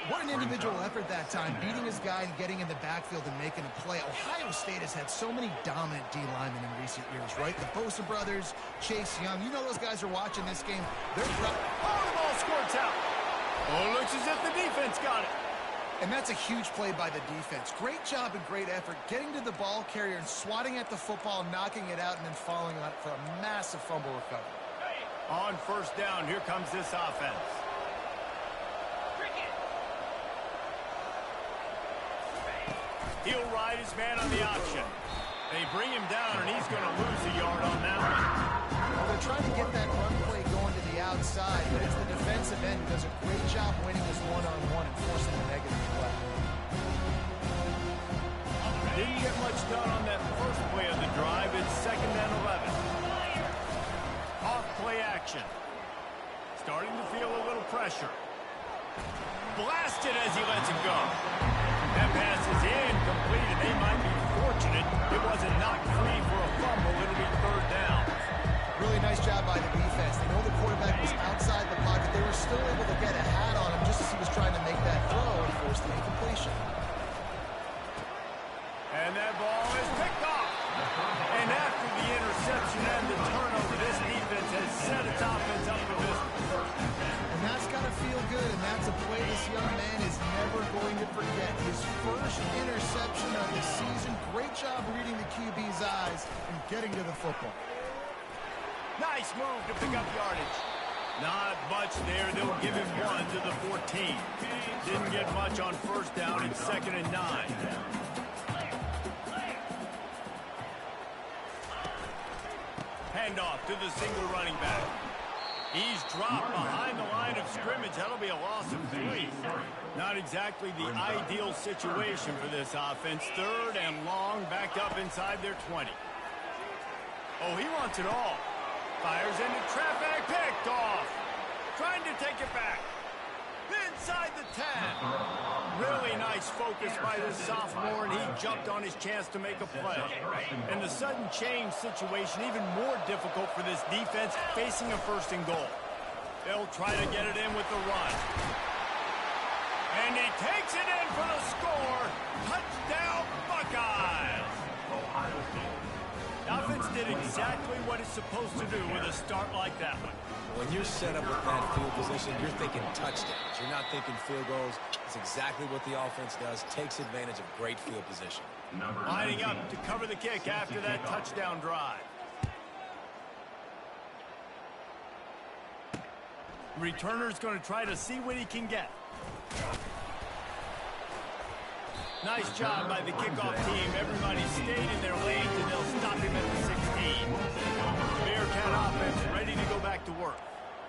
What an individual effort that time, beating his guy and getting in the backfield and making a play. Ohio State has had so many dominant D linemen in recent years, right? The Bosa brothers, Chase Young. You know those guys are watching this game. They're the ball squirts out. Oh, looks as if the defense got it. And that's a huge play by the defense. Great job and great effort getting to the ball carrier and swatting at the football, knocking it out, and then falling on it for a massive fumble recovery. On 1st down, here comes this offense. He'll ride his man on the option. They bring him down, and he's going to lose a yard on that one. Well, they're trying to get that run play going to the outside, but it's the defensive end who does a great job winning this one-on-one and forcing a negative play. Didn't get much done on that first play of the drive. It's 2nd and 11. Off play action. Starting to feel a little pressure. Blasted as he lets it go. That pass is incomplete, and they might be fortunate it wasn't knocked free for a fumble. It'll be 3rd down. Really nice job by the defense. They know the quarterback was outside the pocket. They were still able to get a hat on him just as he was trying to make that throw and force the incompletion. And that ball is picked off. And after the interception and the turnover, this defense has set its offense up for business. And that's got to feel good, and that's a play this young man is never going to forget. His first interception of the season. Great job reading the QB's eyes and getting to the football. Nice move to pick up yardage. Not much there. They'll give him 1 to the 14. Didn't get much on 1st down. It's 2nd and 9. Handoff to the single running back. He's dropped behind the line of scrimmage. That'll be a loss of 3. Not exactly the ideal situation for this offense. 3rd and long, backed up inside their 20. Oh, he wants it all. Fires into traffic, picked off. Trying to take it back. Inside the 10. Really nice focus by this sophomore, and he jumped on his chance to make a play. And the sudden change situation even more difficult for this defense facing a 1st and goal. They'll try to get it in with the run. And he takes it in for the score. Touchdown, Buckeyes. The offense did exactly what it's supposed to do with a start like that one. When you're set up with that field position, you're thinking touchdowns. You're not thinking field goals. It's exactly what the offense does. Takes advantage of great field position. Lining up to cover the kick after that touchdown drive. Returner's going to try to see what he can get. Nice job by the kickoff team. Everybody stayed in their lanes, and they'll stop him at the 16. Bearcat offense ready to go back to work.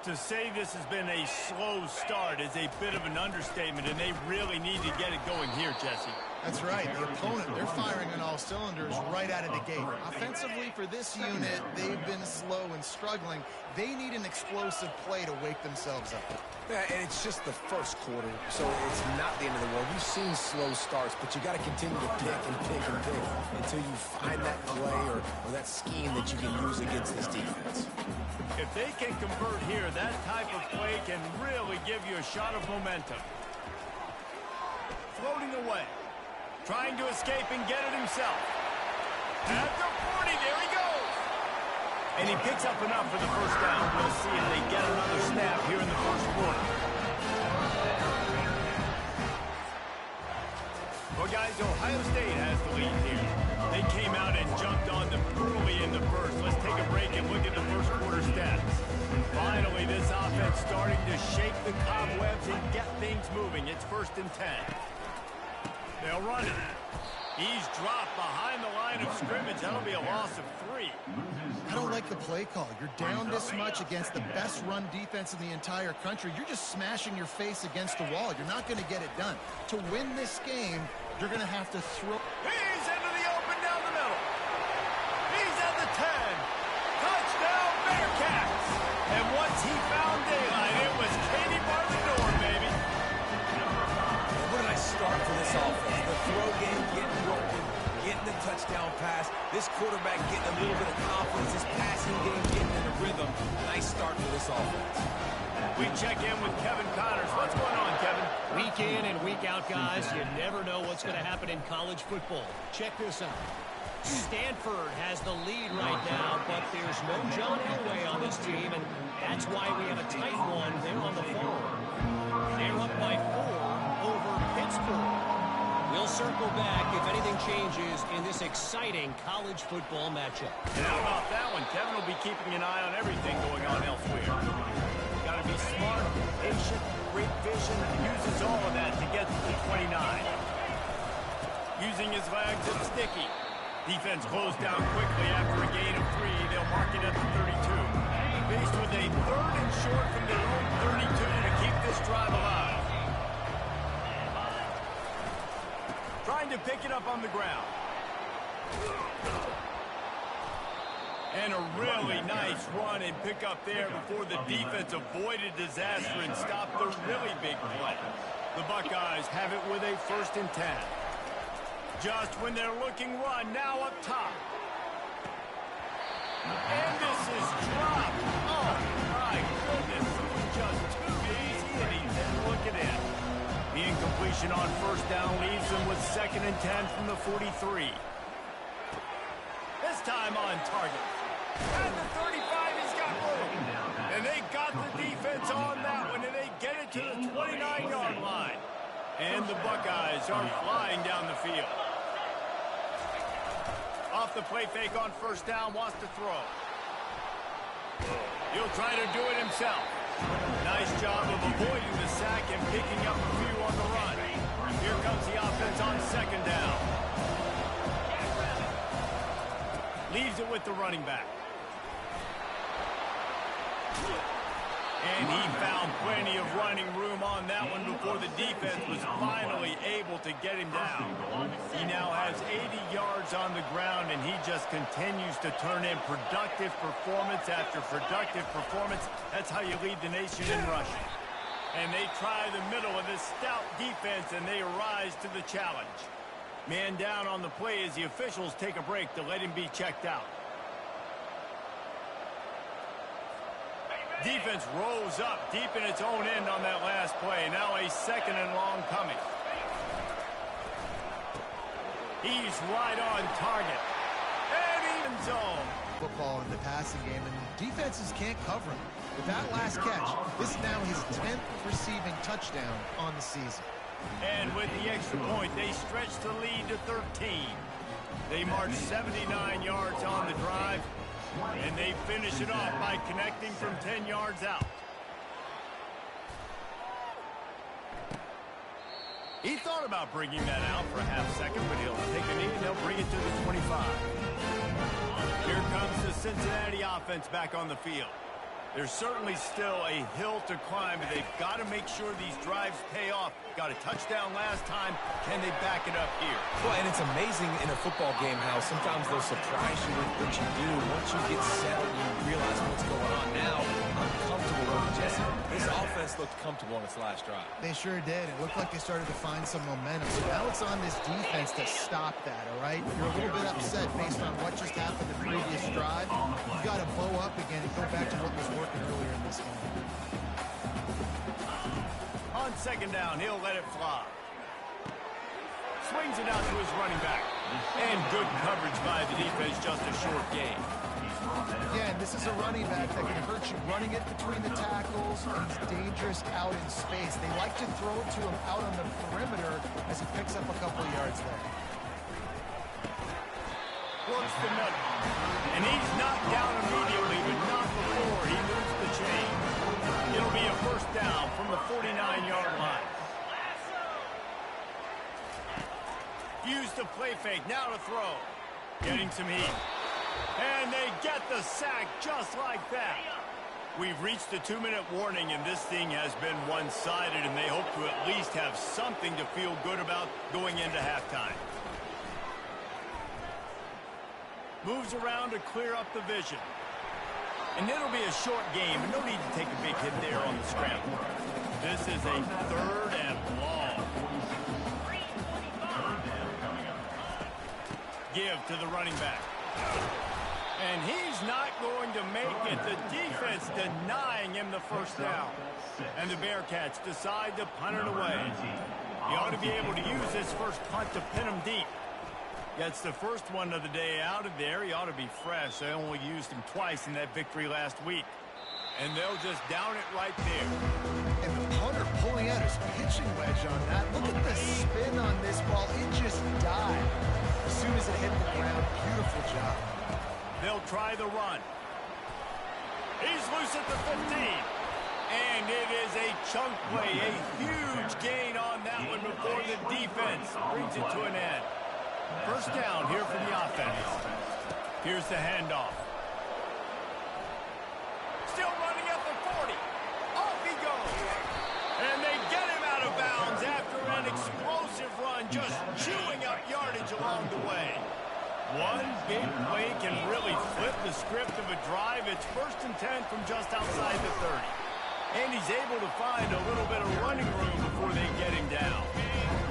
To say this has been a slow start is a bit of an understatement, and they really need to get it going here, Jesse. That's right. The opponent, they're firing on all cylinders right out of the gate. Offensively, for this unit, they've been slow and struggling. They need an explosive play to wake themselves up. Yeah, and it's just the first quarter, so it's not the end of the world. You've seen slow starts, but you got to continue to pick and pick and pick until you find that play or that scheme that you can use against this defense. If they can convert here, that type of play can really give you a shot of momentum. Floating away. Trying to escape and get it himself. At the 40, there he goes. And he picks up enough for the 1st down. We'll see if they get another snap here in the 1st quarter. Well, guys, Ohio State has the lead here. They came out and jumped on them early in the 1st. Let's take a break and look at the 1st quarter stats. Finally, this offense starting to shake the cobwebs and get things moving. It's 1st and 10. They'll run it. He's dropped behind the line of scrimmage. That'll be a loss of 3. I don't like the play call. You're down this much against the best run defense in the entire country. You're just smashing your face against the wall. You're not going to get it done. To win this game, you're going to have to throw. He's into the open down the middle. He's at the 10. Touchdown, Bearcats. And once he found daylight, it was Katie by the door, baby. What did I start for this offense? The throw game getting working, getting the touchdown pass. This quarterback getting a little bit of confidence. This passing game getting in a rhythm. Nice start for this offense. We check in with Kevin Connors. What's going on, Kevin? Week in and week out, guys, you never know what's going to happen in college football. Check this out. Stanford has the lead right now, but there's no John Elway on this team, and that's why we have a tight one there on the farm. They're up by 4 over Pittsburgh. We'll circle back if anything changes in this exciting college football matchup. And how about that one? Kevin will be keeping an eye on everything going on elsewhere. Got to be smart, patient, great vision, uses all of that to get to the 29. Using his legs, it's sticky. Defense closed down quickly after a gain of 3. They'll mark it at the 32. Faced with a 3rd and short from their own 32 to keep this drive alive. Trying to pick it up on the ground. And a really nice run and pick up there before the defense avoided disaster and stopped the really big play. The Buckeyes have it with a 1st and 10. Just when they're looking run, now up top. And this is dropped. Oh, my goodness. It was just too easy, and he didn't look it in. The incompletion on 1st down leaves them with 2nd and 10 from the 43. This time on target. At the 35, he's got room. And they got the defense on that one, and they get it to the 29-yard line. And the Buckeyes are flying down the field. Off the play fake on 1st down, wants to throw. He'll try to do it himself. Nice job of avoiding the sack and picking up a few on the run. Here comes the offense on 2nd down. Leaves it with the running back. And he found plenty of running room on that one before the defense was finally able to get him down. He now has 80 yards on the ground, and he just continues to turn in productive performance after productive performance. That's how you lead the nation in rushing. And they try the middle of this stout defense, and they rise to the challenge. Man down on the play as the officials take a break to let him be checked out. Defense rose up deep in its own end on that last play. Now a 2nd and long coming. He's right on target. And even zone. Football in the passing game, and defenses can't cover him. With that last catch, this is now his 10th receiving touchdown on the season. And with the extra point, they stretch the lead to 13. They march 79 yards on the drive. And they finish it off by connecting from 10 yards out. He thought about bringing that out for a half second, but he'll take a knee and they'll bring it to the 25. Here comes the Cincinnati offense back on the field. There's certainly still a hill to climb, but they've got to make sure these drives pay off. Got a touchdown last time. Can they back it up here? Well, and it's amazing in a football game how sometimes they'll surprise you with what you do. Once you get settled, you realize what's going on. Now, I'm comfortable with it, Jesse. This offense looked comfortable on its last drive. They sure did. It looked like they started to find some momentum. So now it's on this defense to stop that, all right? If you're a little bit upset based on what just happened the previous drive, you've got to bow up again and go back to what was working earlier in this game. On 2nd down, he'll let it fly. Swings it out to his running back. And good coverage by the defense, just a short gain. Again, this is a running back that can hurt you. Running it between the tackles, he's dangerous out in space. They like to throw it to him out on the perimeter as he picks up a couple of yards there. Works the middle. And he's knocked down immediately, but not before he moves the chain. It'll be a 1st down from the 49-yard line. refused to play fake. Now to throw. Getting some heat. And they get the sack just like that. We've reached the 2-minute warning, and this thing has been one-sided, and they hope to at least have something to feel good about going into halftime. Moves around to clear up the vision. And it'll be a short game, and no need to take a big hit there on the scramble. This is a 3rd and long. Give to the running back. And he's not going to make it. The defense denying him the first down. And the Bearcats decide to punt it away. He ought to be able to use this first punt to pin him deep. Gets the first one of the day out of there. He ought to be fresh. They only used him twice in that victory last week. And they'll just down it right there. And the punter pulling out his pitching wedge on that. Look at the spin on this ball. It just died as soon as it hit the ground. Beautiful job. They'll try the run. He's loose at the 15. And it is a chunk play. A huge gain on that one before the defense brings it to an end. First down here for the offense. Here's the handoff. Still running at the 40. Off he goes. And they get him out of bounds after an explosive run, just chewing up yardage along the way. One big play can really flip the script of a drive. It's 1st and 10 from just outside the 30. And he's able to find a little bit of running room before they get him down.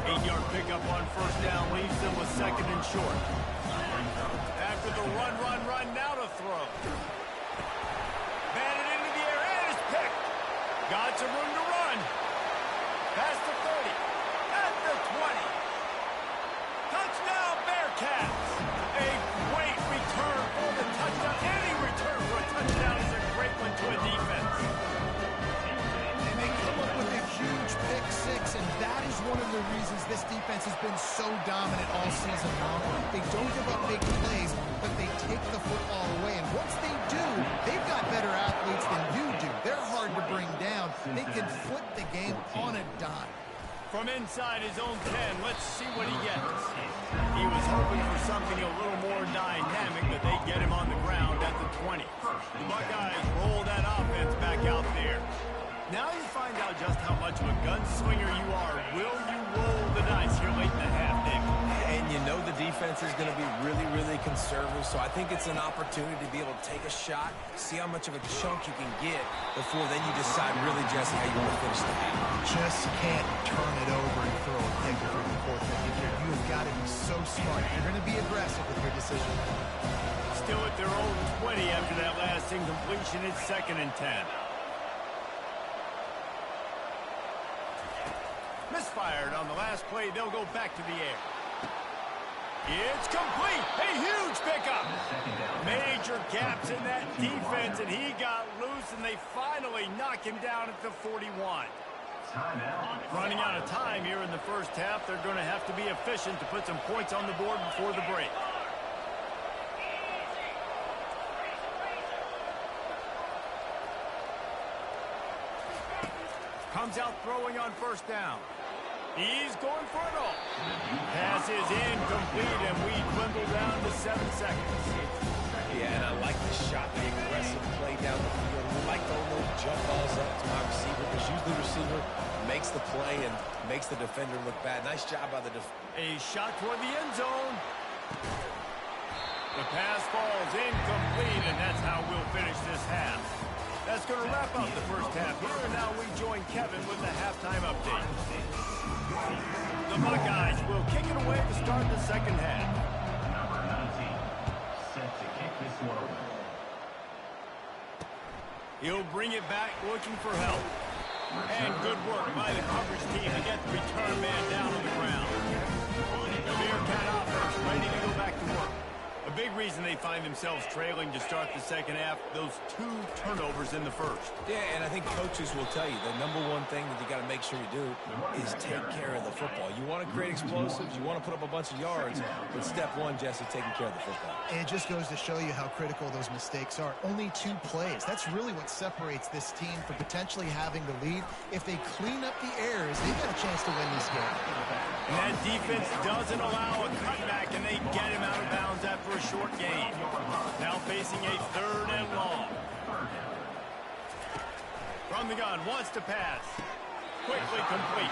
8-yard pickup on first down leaves them with 2nd and short. After the run, now to throw. Batted into the air, and it's picked. Got some room to run. Past the 30. At the 20. Touchdown, Bearcats. A great return for the touchdown. Any return for a touchdown is a great one to a defense. And they come up with a huge pick six, and that is one of the reasons this defense has been so dominant all season long. They don't give up big plays, but they take the football away. And once they do, they've got better athletes than you do. They're hard to bring down. They can flip the game on a dime. From inside his own 10, let's see what he gets. He was hoping for something a little more dynamic, but they get him on the ground at the 20. The Buckeyes roll that offense back out there. Now you find out just how much of a gunslinger you are. Will you roll the dice here late in the half, David? And you know the defense is going to be really, really conservative, so I think it's an opportunity to be able to take a shot, see how much of a chunk you can get before then you decide really, Jesse, how you want to finish the half. Just can't turn it over and throw a pick through the 4th minute here. You've got to be so smart. You're going to be aggressive with your decision. Still at their own 20 after that last incompletion. It's 2nd and 10. Misfired on the last play. They'll go back to the air. It's complete. A huge pickup. Major gaps in that defense, and he got loose, and they finally knock him down at the 41. Running out of time here in the first half. They're going to have to be efficient to put some points on the board before the break. Comes out throwing on first down. He's going for it all. Pass is incomplete, and we dwindle down to 7 seconds. Yeah, and I like the shot, the aggressive play down the field. We like those little jump balls up to my receiver, because usually the receiver makes the play and makes the defender look bad. Nice job by the defender. A shot toward the end zone. The pass falls incomplete, and that's how we'll finish this half. That's going to wrap up the first half here, and now we join Kevin with the halftime update. The Buckeyes will kick it away to start the second half. Number 19, set to kick this one away. He'll bring it back looking for help. And good work by the coverage team to get the return man down on the ground. The Bearcat offense ready to go back to work. A big reason they find themselves trailing to start the second half, those 2 turnovers in the first. Yeah, and I think coaches will tell you the number one thing that you got to make sure you do is take care of the football. You want to create explosives, you want to put up a bunch of yards, but step one, Jesse, taking care of the football. And it just goes to show you how critical those mistakes are. Only 2 plays. That's really what separates this team from potentially having the lead. If they clean up the errors, they've got a chance to win this game. And that defense doesn't allow a cutback, and they get him out of bounds after a short gain. Now facing a 3rd and long. From the gun, wants to pass. Quickly complete.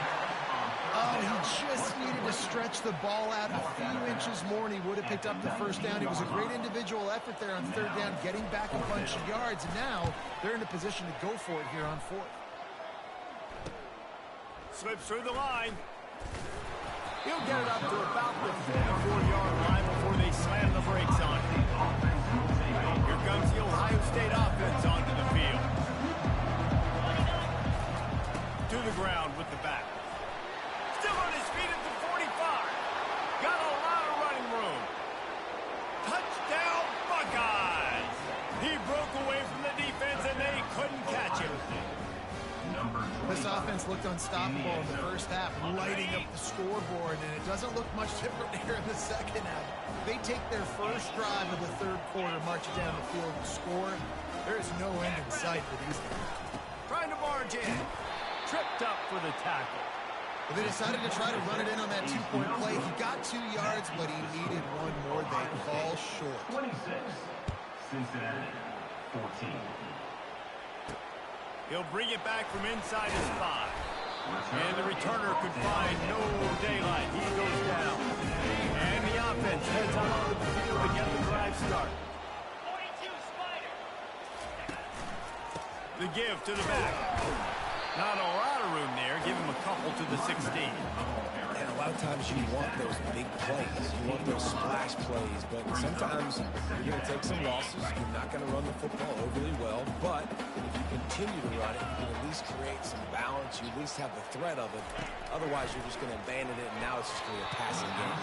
Oh, he just needed to stretch the ball out a few inches more, and he would have picked up the first down. It was a great individual effort there on 3rd down, getting back a bunch of yards, and now they're in a position to go for it here on 4th. Slips through the line. He'll get it up to about the 44-yard line before they slam the brakes on it. Here comes the Ohio State offense onto the field. To the ground with the back. Still on his feet at the 45. Got a lot of running room. Touchdown, Buckeyes. He broke away from the defense, and they couldn't catch him. This offense looked unstoppable in the first half, lighting up the scoreboard, and it doesn't look much different here in the second half. They take their first drive of the 3rd quarter, march it down the field, and score. There is no end in sight for these guys. Trying to barge in. Tripped up for the tackle. But they decided to try to run it in on that 2-point play. He got 2 yards, but he needed one more. They fall short. 26, Cincinnati, 14. He'll bring it back from inside his 5. And the returner could find no daylight. He goes down. And the offense heads out onto the field to get the drive started. 42 Spider. The give to the back. Not a lot of room there. Give him a couple to the 16. And a lot of times you want those big plays. You want those splash plays. But sometimes you're going to take some losses. You're not going to run the football overly well. But if you continue to run it, you can at least create some balance. You at least have the threat of it. Otherwise, you're just going to abandon it, and now it's just going to be a passing game.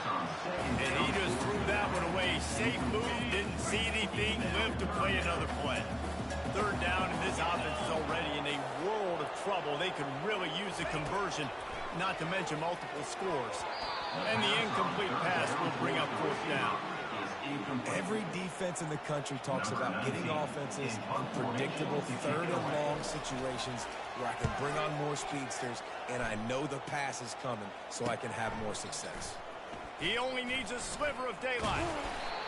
And he just threw that one away. Safe move. Didn't see anything. Lived to play another play. 3rd down, and this offense is already in a world of trouble. They could really use a conversion, not to mention multiple scores. And the incomplete pass will bring up 4th down. Every defense in the country talks about getting offenses in predictable 3rd and long situations where I can bring on more speedsters, and I know the pass is coming, so I can have more success. He only needs a sliver of daylight.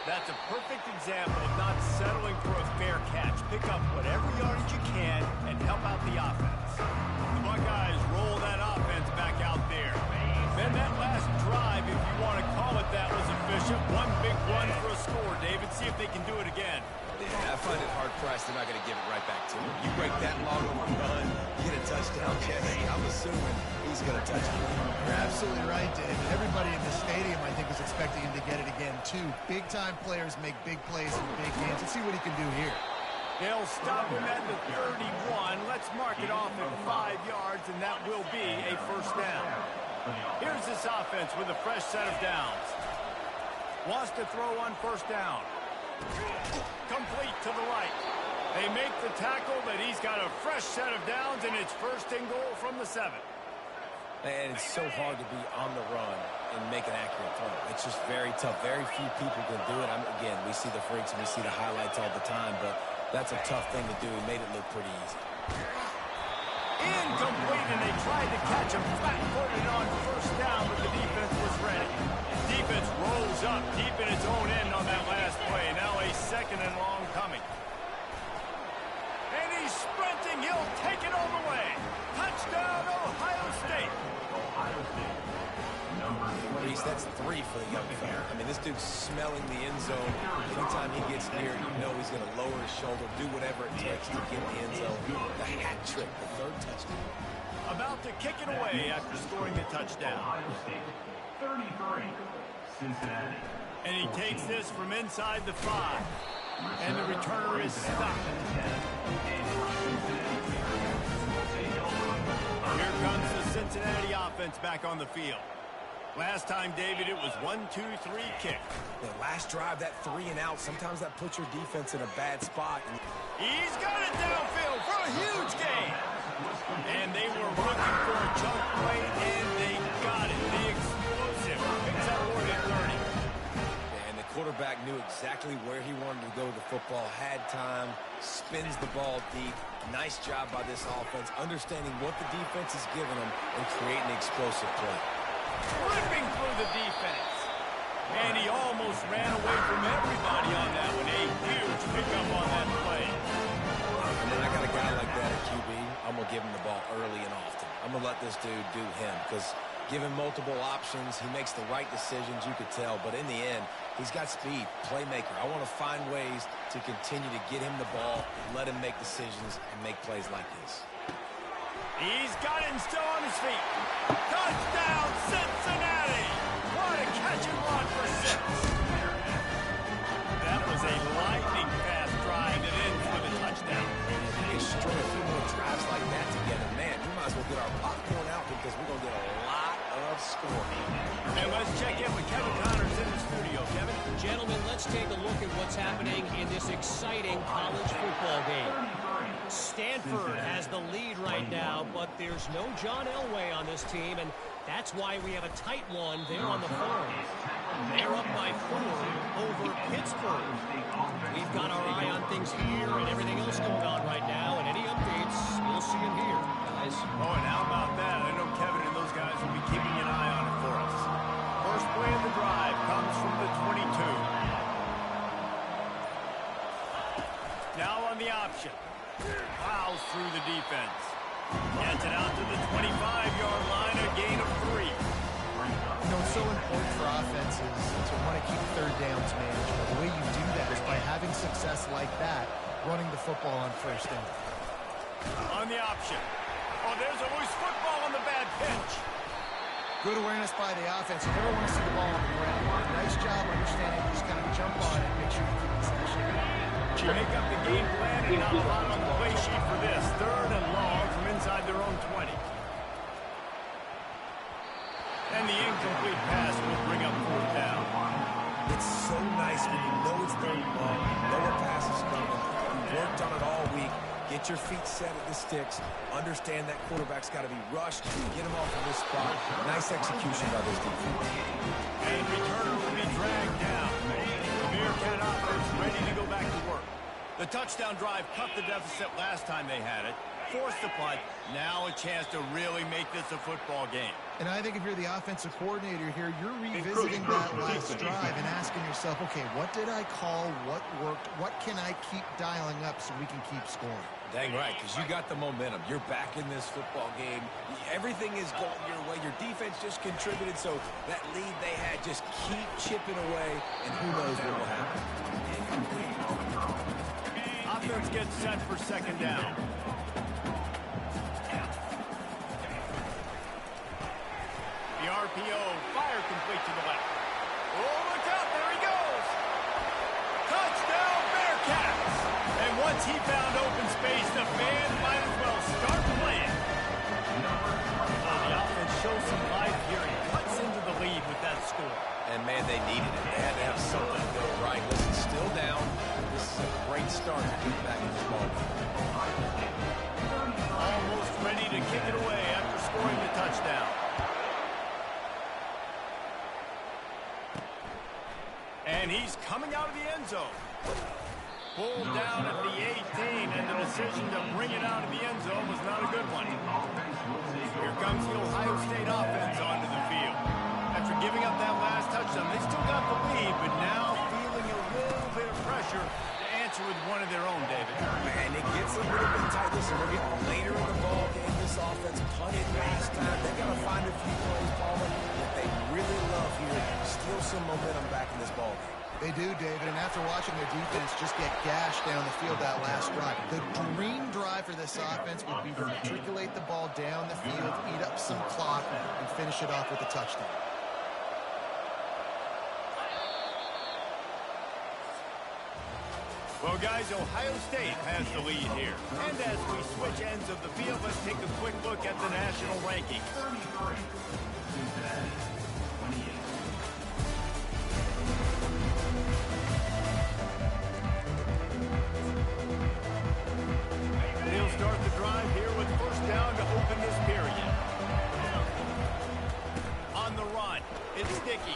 That's a perfect example of not settling for a fair catch. Pick up whatever yardage you can and help out the offense. The Buckeyes roll that offense back out there. Then that last drive, if you want to call it that, was efficient. One big run for a score, David. See if they can do it again. Yeah, I find it hard-pressed they're not going to give it right back to him. You break that long of a run, you get a touchdown, Jesse. I'm assuming he's going to touch it. You're absolutely right, Dave. Everybody in the stadium, I think, is expecting him to get it again, too. Big-time players make big plays in big games. Let's see what he can do here. They'll stop him at the 31. Let's mark it off at 5 yards, and that will be a 1st down. Here's this offense with a fresh set of downs. Wants to throw on 1st down. Complete to the right. They make the tackle, but he's got a fresh set of downs, and it's 1st and goal from the 7. And it's so hard to be on the run and make an accurate throw. It's just very tough. Very few people can do it. Again, we see the freaks and we see the highlights all the time, but that's a tough thing to do. He made it look pretty easy. Incomplete, and they tried to catch him flat-footed on 1st down, but the defense was ready. Defense rolls up deep in its own end on that last play. Now a 2nd and long coming. And he's sprinting. He'll take it all the way. Touchdown, Ohio State. Ohio State, number 3. Reese, that's 3 for the young fella. I mean, this dude's smelling the end zone. Anytime he gets near, you know he's going to lower his shoulder, do whatever it takes to get the end zone. The hat trick, the 3rd touchdown. About to kick it away after scoring the touchdown. Ohio State, 33, Cincinnati. And he takes this from inside the 5. And the returner is stopped. Here comes the Cincinnati offense back on the field. Last time, David, it was 1-2-3 kick. The last drive, that 3 and out, sometimes that puts your defense in a bad spot. He's got it downfield for a huge gain. And they were looking for a chunk play, and they got it. The explosive picks up more than 30. And the quarterback knew exactly where he wanted to go with the football, had time, spins the ball deep, Nice job by this offense, understanding what the defense is giving them and creating explosive play. Ripping through the defense. And he almost ran away from everybody on that one. A huge pickup on that play. And then I got a guy like that at QB, I'm going to give him the ball early and often. I'm going to let this dude do him because give him multiple options. He makes the right decisions, you could tell. But in the end, he's got speed, playmaker. I want to find ways to continue to get him the ball, let him make decisions, and make plays like this. He's got him still on his feet. Touchdown, Cincinnati! What a catch and run for 6. That was a lightning-fast drive that ends with a touchdown. If we string a few more drives like that together, man, we might as well get our popcorn out because we're going to get a lot of scoring. And let's check in with Kevin Connors in the studio. Kevin? Gentlemen, let's take a look at what's happening in this exciting college football game. Stanford has the lead right now, but there's no John Elway on this team, and that's why we have a tight one there on the phone. They're up by 4 over Pittsburgh. We've got our eye on things here and everything else going on right now, and any updates, you'll see them here, guys. Oh, and how about that? I know Kevin and those guys will be keeping an eye on it for us. First play of the drive comes from the 22. Now on the option. Plows through the defense. Gets it out to the 25-yard line, a gain of 3. You know, it's so important for offenses to want to keep third downs manageable. The way you do that is by having success like that, running the football on first down. On the option. Oh, there's a loose football on the bad pitch. Good awareness by the offense. You never want to see the ball on the ground. Nice job understanding just kind of jump on it and make sure you keep possession. You make up the game plan and not a lot on the play sheet for this. 3rd and long from inside their own 20. And the incomplete pass will bring up 4th down. It's so nice when you know it's 3rd and long, you know a pass is coming. You worked on it all week. Get your feet set at the sticks. Understand that quarterback's got to be rushed. Get him off of this spot. Nice execution by this defense. And returner will be dragged down. The Bearcat offense ready to go back to work. The touchdown drive cut the deficit last time they had it. Forced the punt. Now a chance to really make this a football game. And I think if you're the offensive coordinator here, you're revisiting that last drive and asking yourself, okay, what did I call? What worked? What can I keep dialing up so we can keep scoring? Dang right, because you got the momentum. You're back in this football game. Everything is going your way. Your defense just contributed, so that lead they had, just keep chipping away, and who knows what will happen. Offense gets set for 2nd down. The RPO, fire complete to the left. Oh, look out, there he goes. Touchdown, Bearcats. And once he found open space, the fans might as well start playing. The offense shows some life here and cuts into the lead with that score. And, man, they needed it. They had to have something to go right. Listen, still down. This is a great start to get back in this ball game. Almost ready to kick it away after scoring the touchdown. And he's coming out of the end zone. Pulled down at the 18, and the decision to bring it out of the end zone was not a good one. Here comes the Ohio State offense onto the field. After giving up that last touchdown, they still got the lead, but now feeling a little bit of pressure to answer with one of their own, David. Man, it gets a little bit tight. Listen, we're getting later in the ball game. This offense punted last time. They got to find a few plays, Palmer, that they really love here. Steal some momentum back in this ball game. They do, David, and after watching their defense just get gashed down the field that last drive, the dream drive for this offense would be to matriculate the ball down the field, eat up some clock, and finish it off with a touchdown. Well, guys, Ohio State has the lead here. And as we switch ends of the field, let's take a quick look at the national rankings. 33. Cincinnati, 28. They'll start the drive here with 1st down to open this period. On the run, it's Sticky.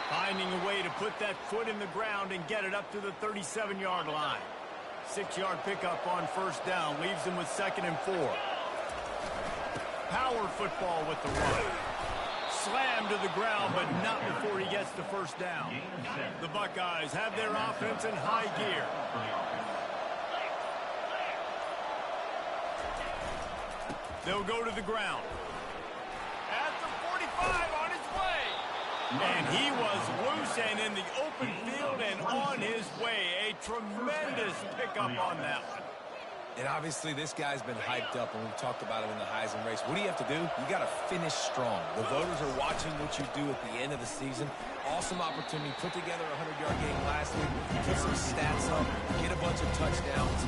Finding a way to put that foot in the ground and get it up to the 37-yard line. 6-yard pickup on first down. Leaves him with 2nd and 4. Power football with the run. Slammed to the ground, but not before he gets the first down. The Buckeyes have their offense in high gear. They'll go to the ground. At the 45, on his way. And he was loose and in the open field and on his way. A tremendous pickup on that one. And obviously this guy's been hyped up, and we've talked about it in the Heisman race. What do you have to do? You got to finish strong. The voters are watching what you do at the end of the season. Awesome opportunity. Put together a 100-yard game last week. Put some stats up. Get a bunch of touchdowns.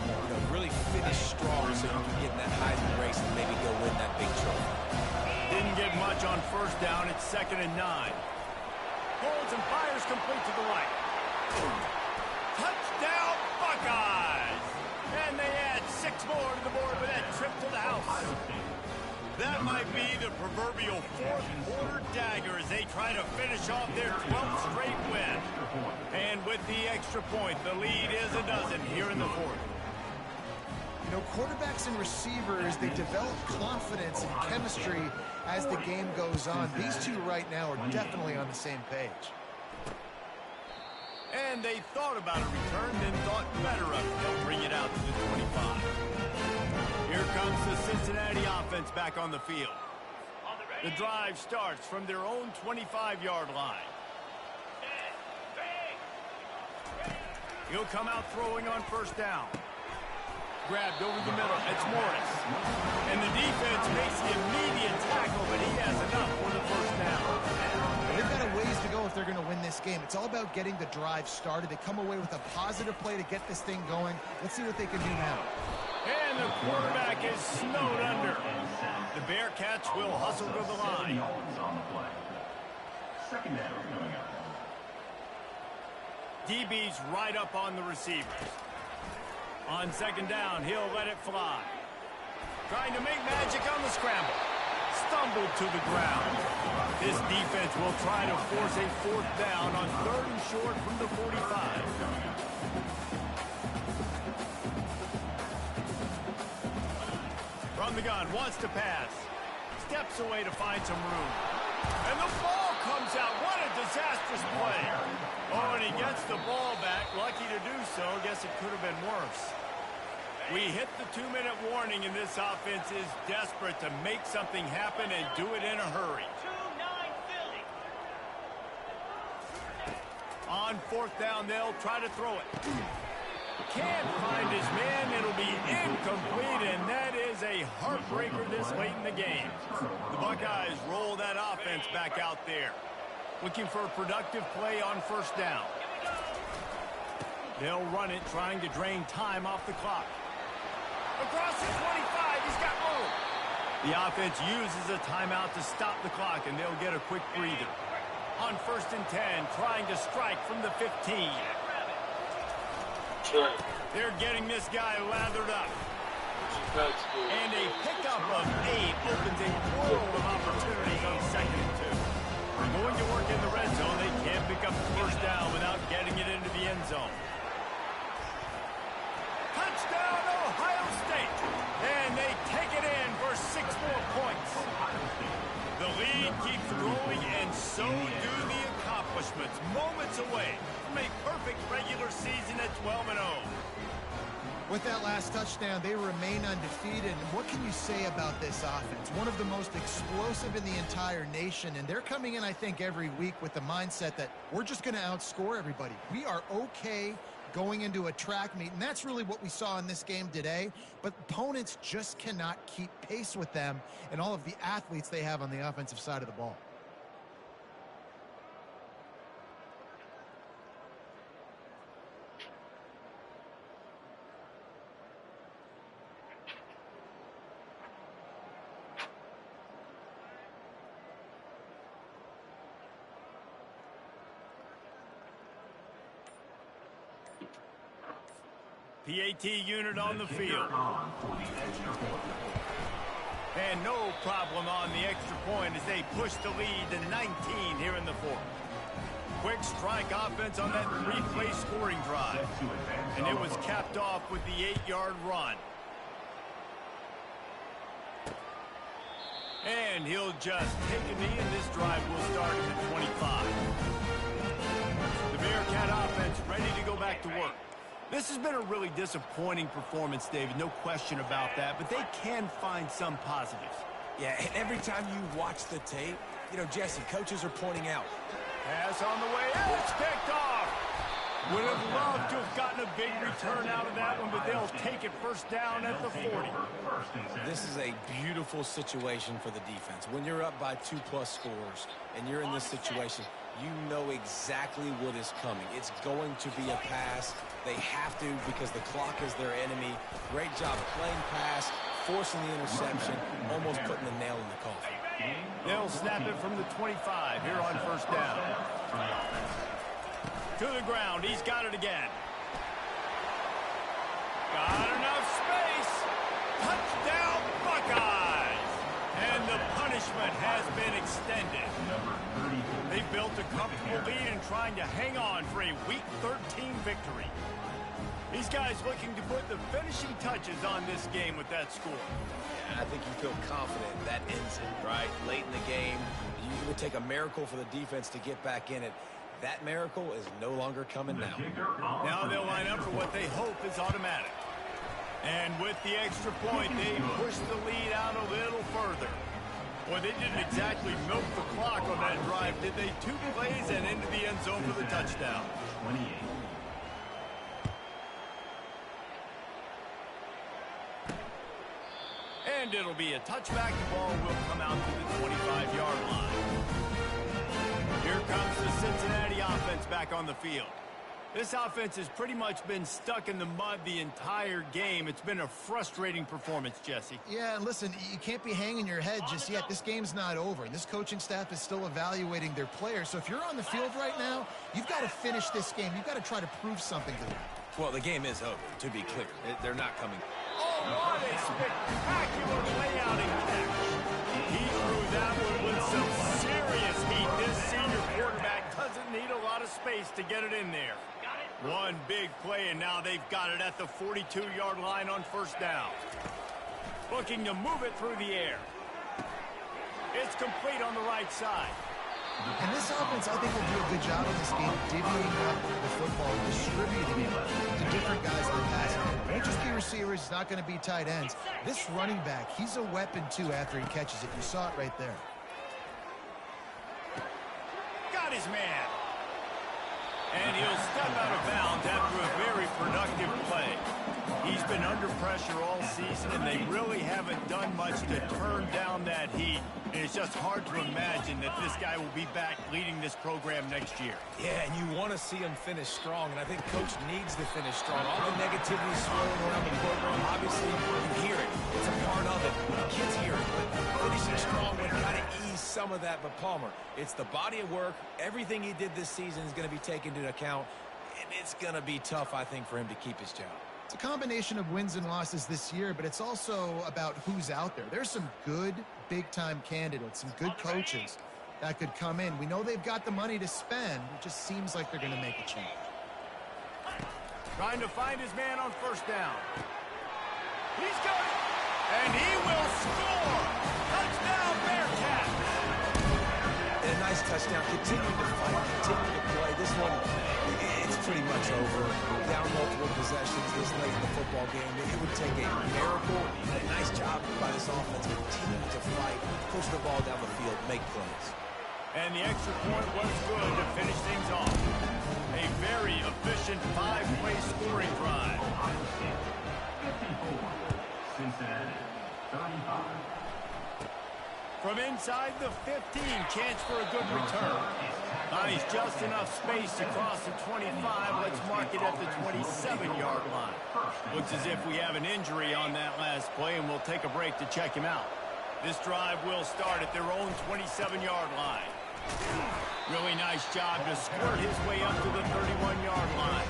Really finish strong so you can get in that Heisman race and maybe go win that big trophy. Didn't get much on first down. It's 2nd and 9. Holds and fires complete to the right. Touchdown, Buckeyes! And they add 6 more to the board with that trip to the house. That might be the proverbial 4th-quarter dagger as they try to finish off their 12th straight win. And with the extra point, the lead is a dozen here in the 4th. You know, quarterbacks and receivers, they develop confidence and chemistry as the game goes on. These two right now are definitely on the same page. And they thought about a return, then thought better of it. They'll bring it out to the 25. Here comes the Cincinnati offense back on the field. The drive starts from their own 25-yard line. He'll come out throwing on first down. Grabbed over the middle. It's Morris. And the defense makes the immediate tackle, but he has enough for the first down. They've got a ways to go if they're going to win this game. It's all about getting the drive started. They come away with a positive play to get this thing going. Let's see what they can do now. And the quarterback is snowed under. The Bearcats will hustle to the line. DB's right up on the receivers. On 2nd down, he'll let it fly. Trying to make magic on the scramble. Stumbled to the ground. This defense will try to force a 4th down on 3rd and short from the 45. From the gun, wants to pass. Steps away to find some room. And the ball comes out. What a disastrous play. Oh, and he gets the ball back. Lucky to do so. Guess it could have been worse. We hit the 2-minute warning, and this offense is desperate to make something happen and do it in a hurry. On 4th down, they'll try to throw it. Can't find his man. It'll be incomplete, and that is a heartbreaker this late in the game. The Buckeyes roll that offense back out there. Looking for a productive play on first down. They'll run it, trying to drain time off the clock. Across the 25, he's got room. The offense uses a timeout to stop the clock, and they'll get a quick breather. On 1st and 10, trying to strike from the 15. They're getting this guy lathered up. And a pickup of 8 opens a world of opportunities on 2nd and 2. Going to work in the red zone, they can't pick up the first down without getting it into the end zone. Touchdown, Ohio State. And they take it in for 6 more points. The lead keeps growing, and so do the accomplishments. Moments away from a perfect regular season at 12-0. With that last touchdown, they remain undefeated. And what can you say about this offense? One of the most explosive in the entire nation. And they're coming in, I think, every week with the mindset that we're just going to outscore everybody. We are okay going into a track meet, and that's really what we saw in this game today. But opponents just cannot keep pace with them and all of the athletes they have on the offensive side of the ball. PAT unit on the field. And no problem on the extra point as they push the lead to 19 here in the 4th. Quick strike offense on that 3-play scoring drive. And it was capped off with the 8-yard run. And he'll just take a knee, and this drive will start at the 25. The Bearcat offense ready to go back to work. This has been a really disappointing performance, David, no question about that, but they can find some positives. Yeah, and every time you watch the tape, you know, Jesse, coaches are pointing out. Pass on the way, and it's picked off. Would have loved to have gotten a big return out of that one, but they'll take it first down at the 40. This is a beautiful situation for the defense. When you're up by 2+ scores and you're in this situation, you know exactly what is coming. It's going to be a pass. They have to because the clock is their enemy. Great job playing pass, forcing the interception, almost putting the nail in the coffin. They'll snap it from the 25 here on first down. To the ground, he's got it again. Got enough space. Touchdown, Buckeyes! And the punishment has been extended. They built a comfortable lead and trying to hang on for a Week 13 victory. These guys looking to put the finishing touches on this game with that score. Yeah, I think you feel confident that ends it, right? Late in the game, it would take a miracle for the defense to get back in it. That miracle is no longer coming now. Now they'll line up for what they hope is automatic. And with the extra point, they push the lead out a little further. Boy, they didn't exactly milk the clock on that drive, did they? 2 plays and into the end zone for the touchdown. 28. And it'll be a touchback. The ball will come out to the 25-yard line. Here comes the Cincinnati offense back on the field. This offense has pretty much been stuck in the mud the entire game. It's been a frustrating performance, Jesse. Yeah, and listen, you can't be hanging your head just yet. This game's not over, and this coaching staff is still evaluating their players. So if you're on the field right now, you've got to finish this game. You've got to try to prove something to them. Well, the game is over, to be clear. They're not coming. Oh, what a spectacular layout and catch. He threw that one with some serious heat. This senior quarterback doesn't need a lot of space to get it in there. One big play, and now they've got it at the 42-yard line on first down. Looking to move it through the air. It's complete on the right side. And this offense, I think, will do a good job in this game, divvying up the football, distributing it to different guys in the passing game. It won't just be receivers. It's not going to be tight ends. This running back, he's a weapon, too, after he catches it. You saw it right there. Got his man. And he'll step out of bounds after a very productive play. He's been under pressure all season, and they really haven't done much to turn down that heat. And it's just hard to imagine that this guy will be back leading this program next year. Yeah, and you want to see him finish strong, and I think Coach needs to finish strong. All the negativity swirling around the program, obviously, you hear it. It's a part of it. Kids hear it, but finishing strong would kind of ease some of that. But Palmer, it's the body of work. Everything he did this season is going to be taken into account, and it's going to be tough, I think, for him to keep his job. It's a combination of wins and losses this year, but it's also about who's out there. There's some good big-time candidates, some good coaches that could come in. We know they've got the money to spend. It just seems like they're going to make a change. Trying to find his man on first down. He's got it, and he will score. Touchdown, Bearcats. And a nice touchdown. Continue to fight, continue to play. This one, it's pretty much over. Down multiple possessions this late in the football game. It would take a miracle and a nice job by this offense. Continue to fight, push the ball down the field, make plays. And the extra point was good to finish things off. A very efficient 5-play scoring drive. 54. Cincinnati, 35. From inside the 15, chance for a good return. Nice, just enough space to cross the 25. Let's mark it at the 27-yard line. Looks as if we have an injury on that last play, and we'll take a break to check him out. This drive will start at their own 27-yard line. Really nice job to squirt his way up to the 31-yard line.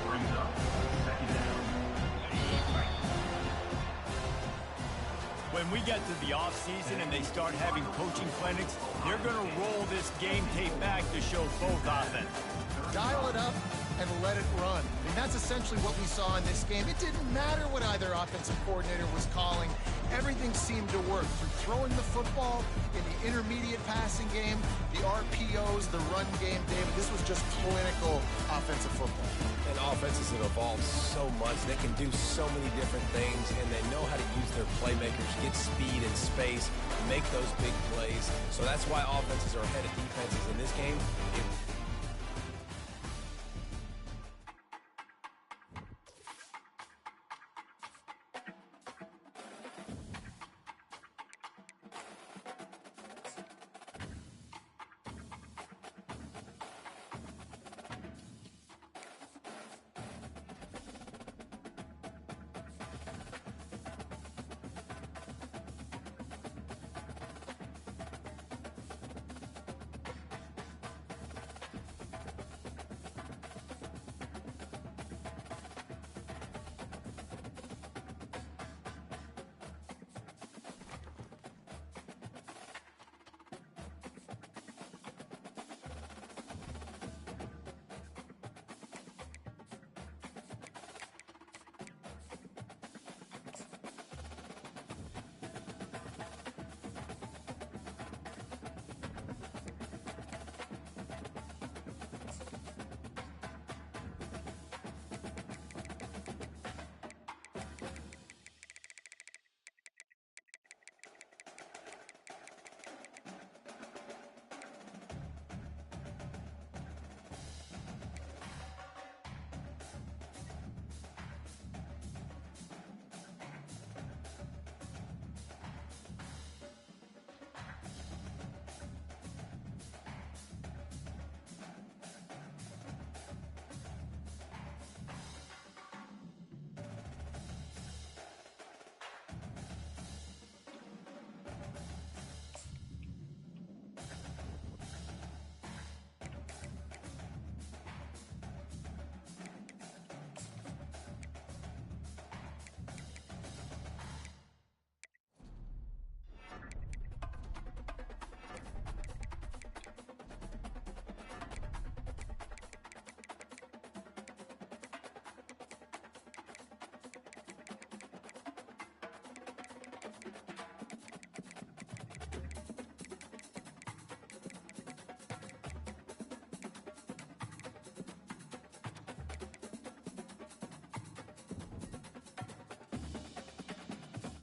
Brings up second down. when we get to the offseason and they start having coaching clinics, they're going to roll this game tape back to show both offense. Dial it up and let it run. I mean, that's essentially what we saw in this game. It didn't matter what either offensive coordinator was calling. Everything seemed to work through throwing the football in the intermediate passing game, the RPOs, the run game, David. This was just clinical offensive football. And offenses have evolved so much. They can do so many different things, and they know how to use their playmakers, get speed and space, make those big plays. So that's why offenses are ahead of defenses in this game. It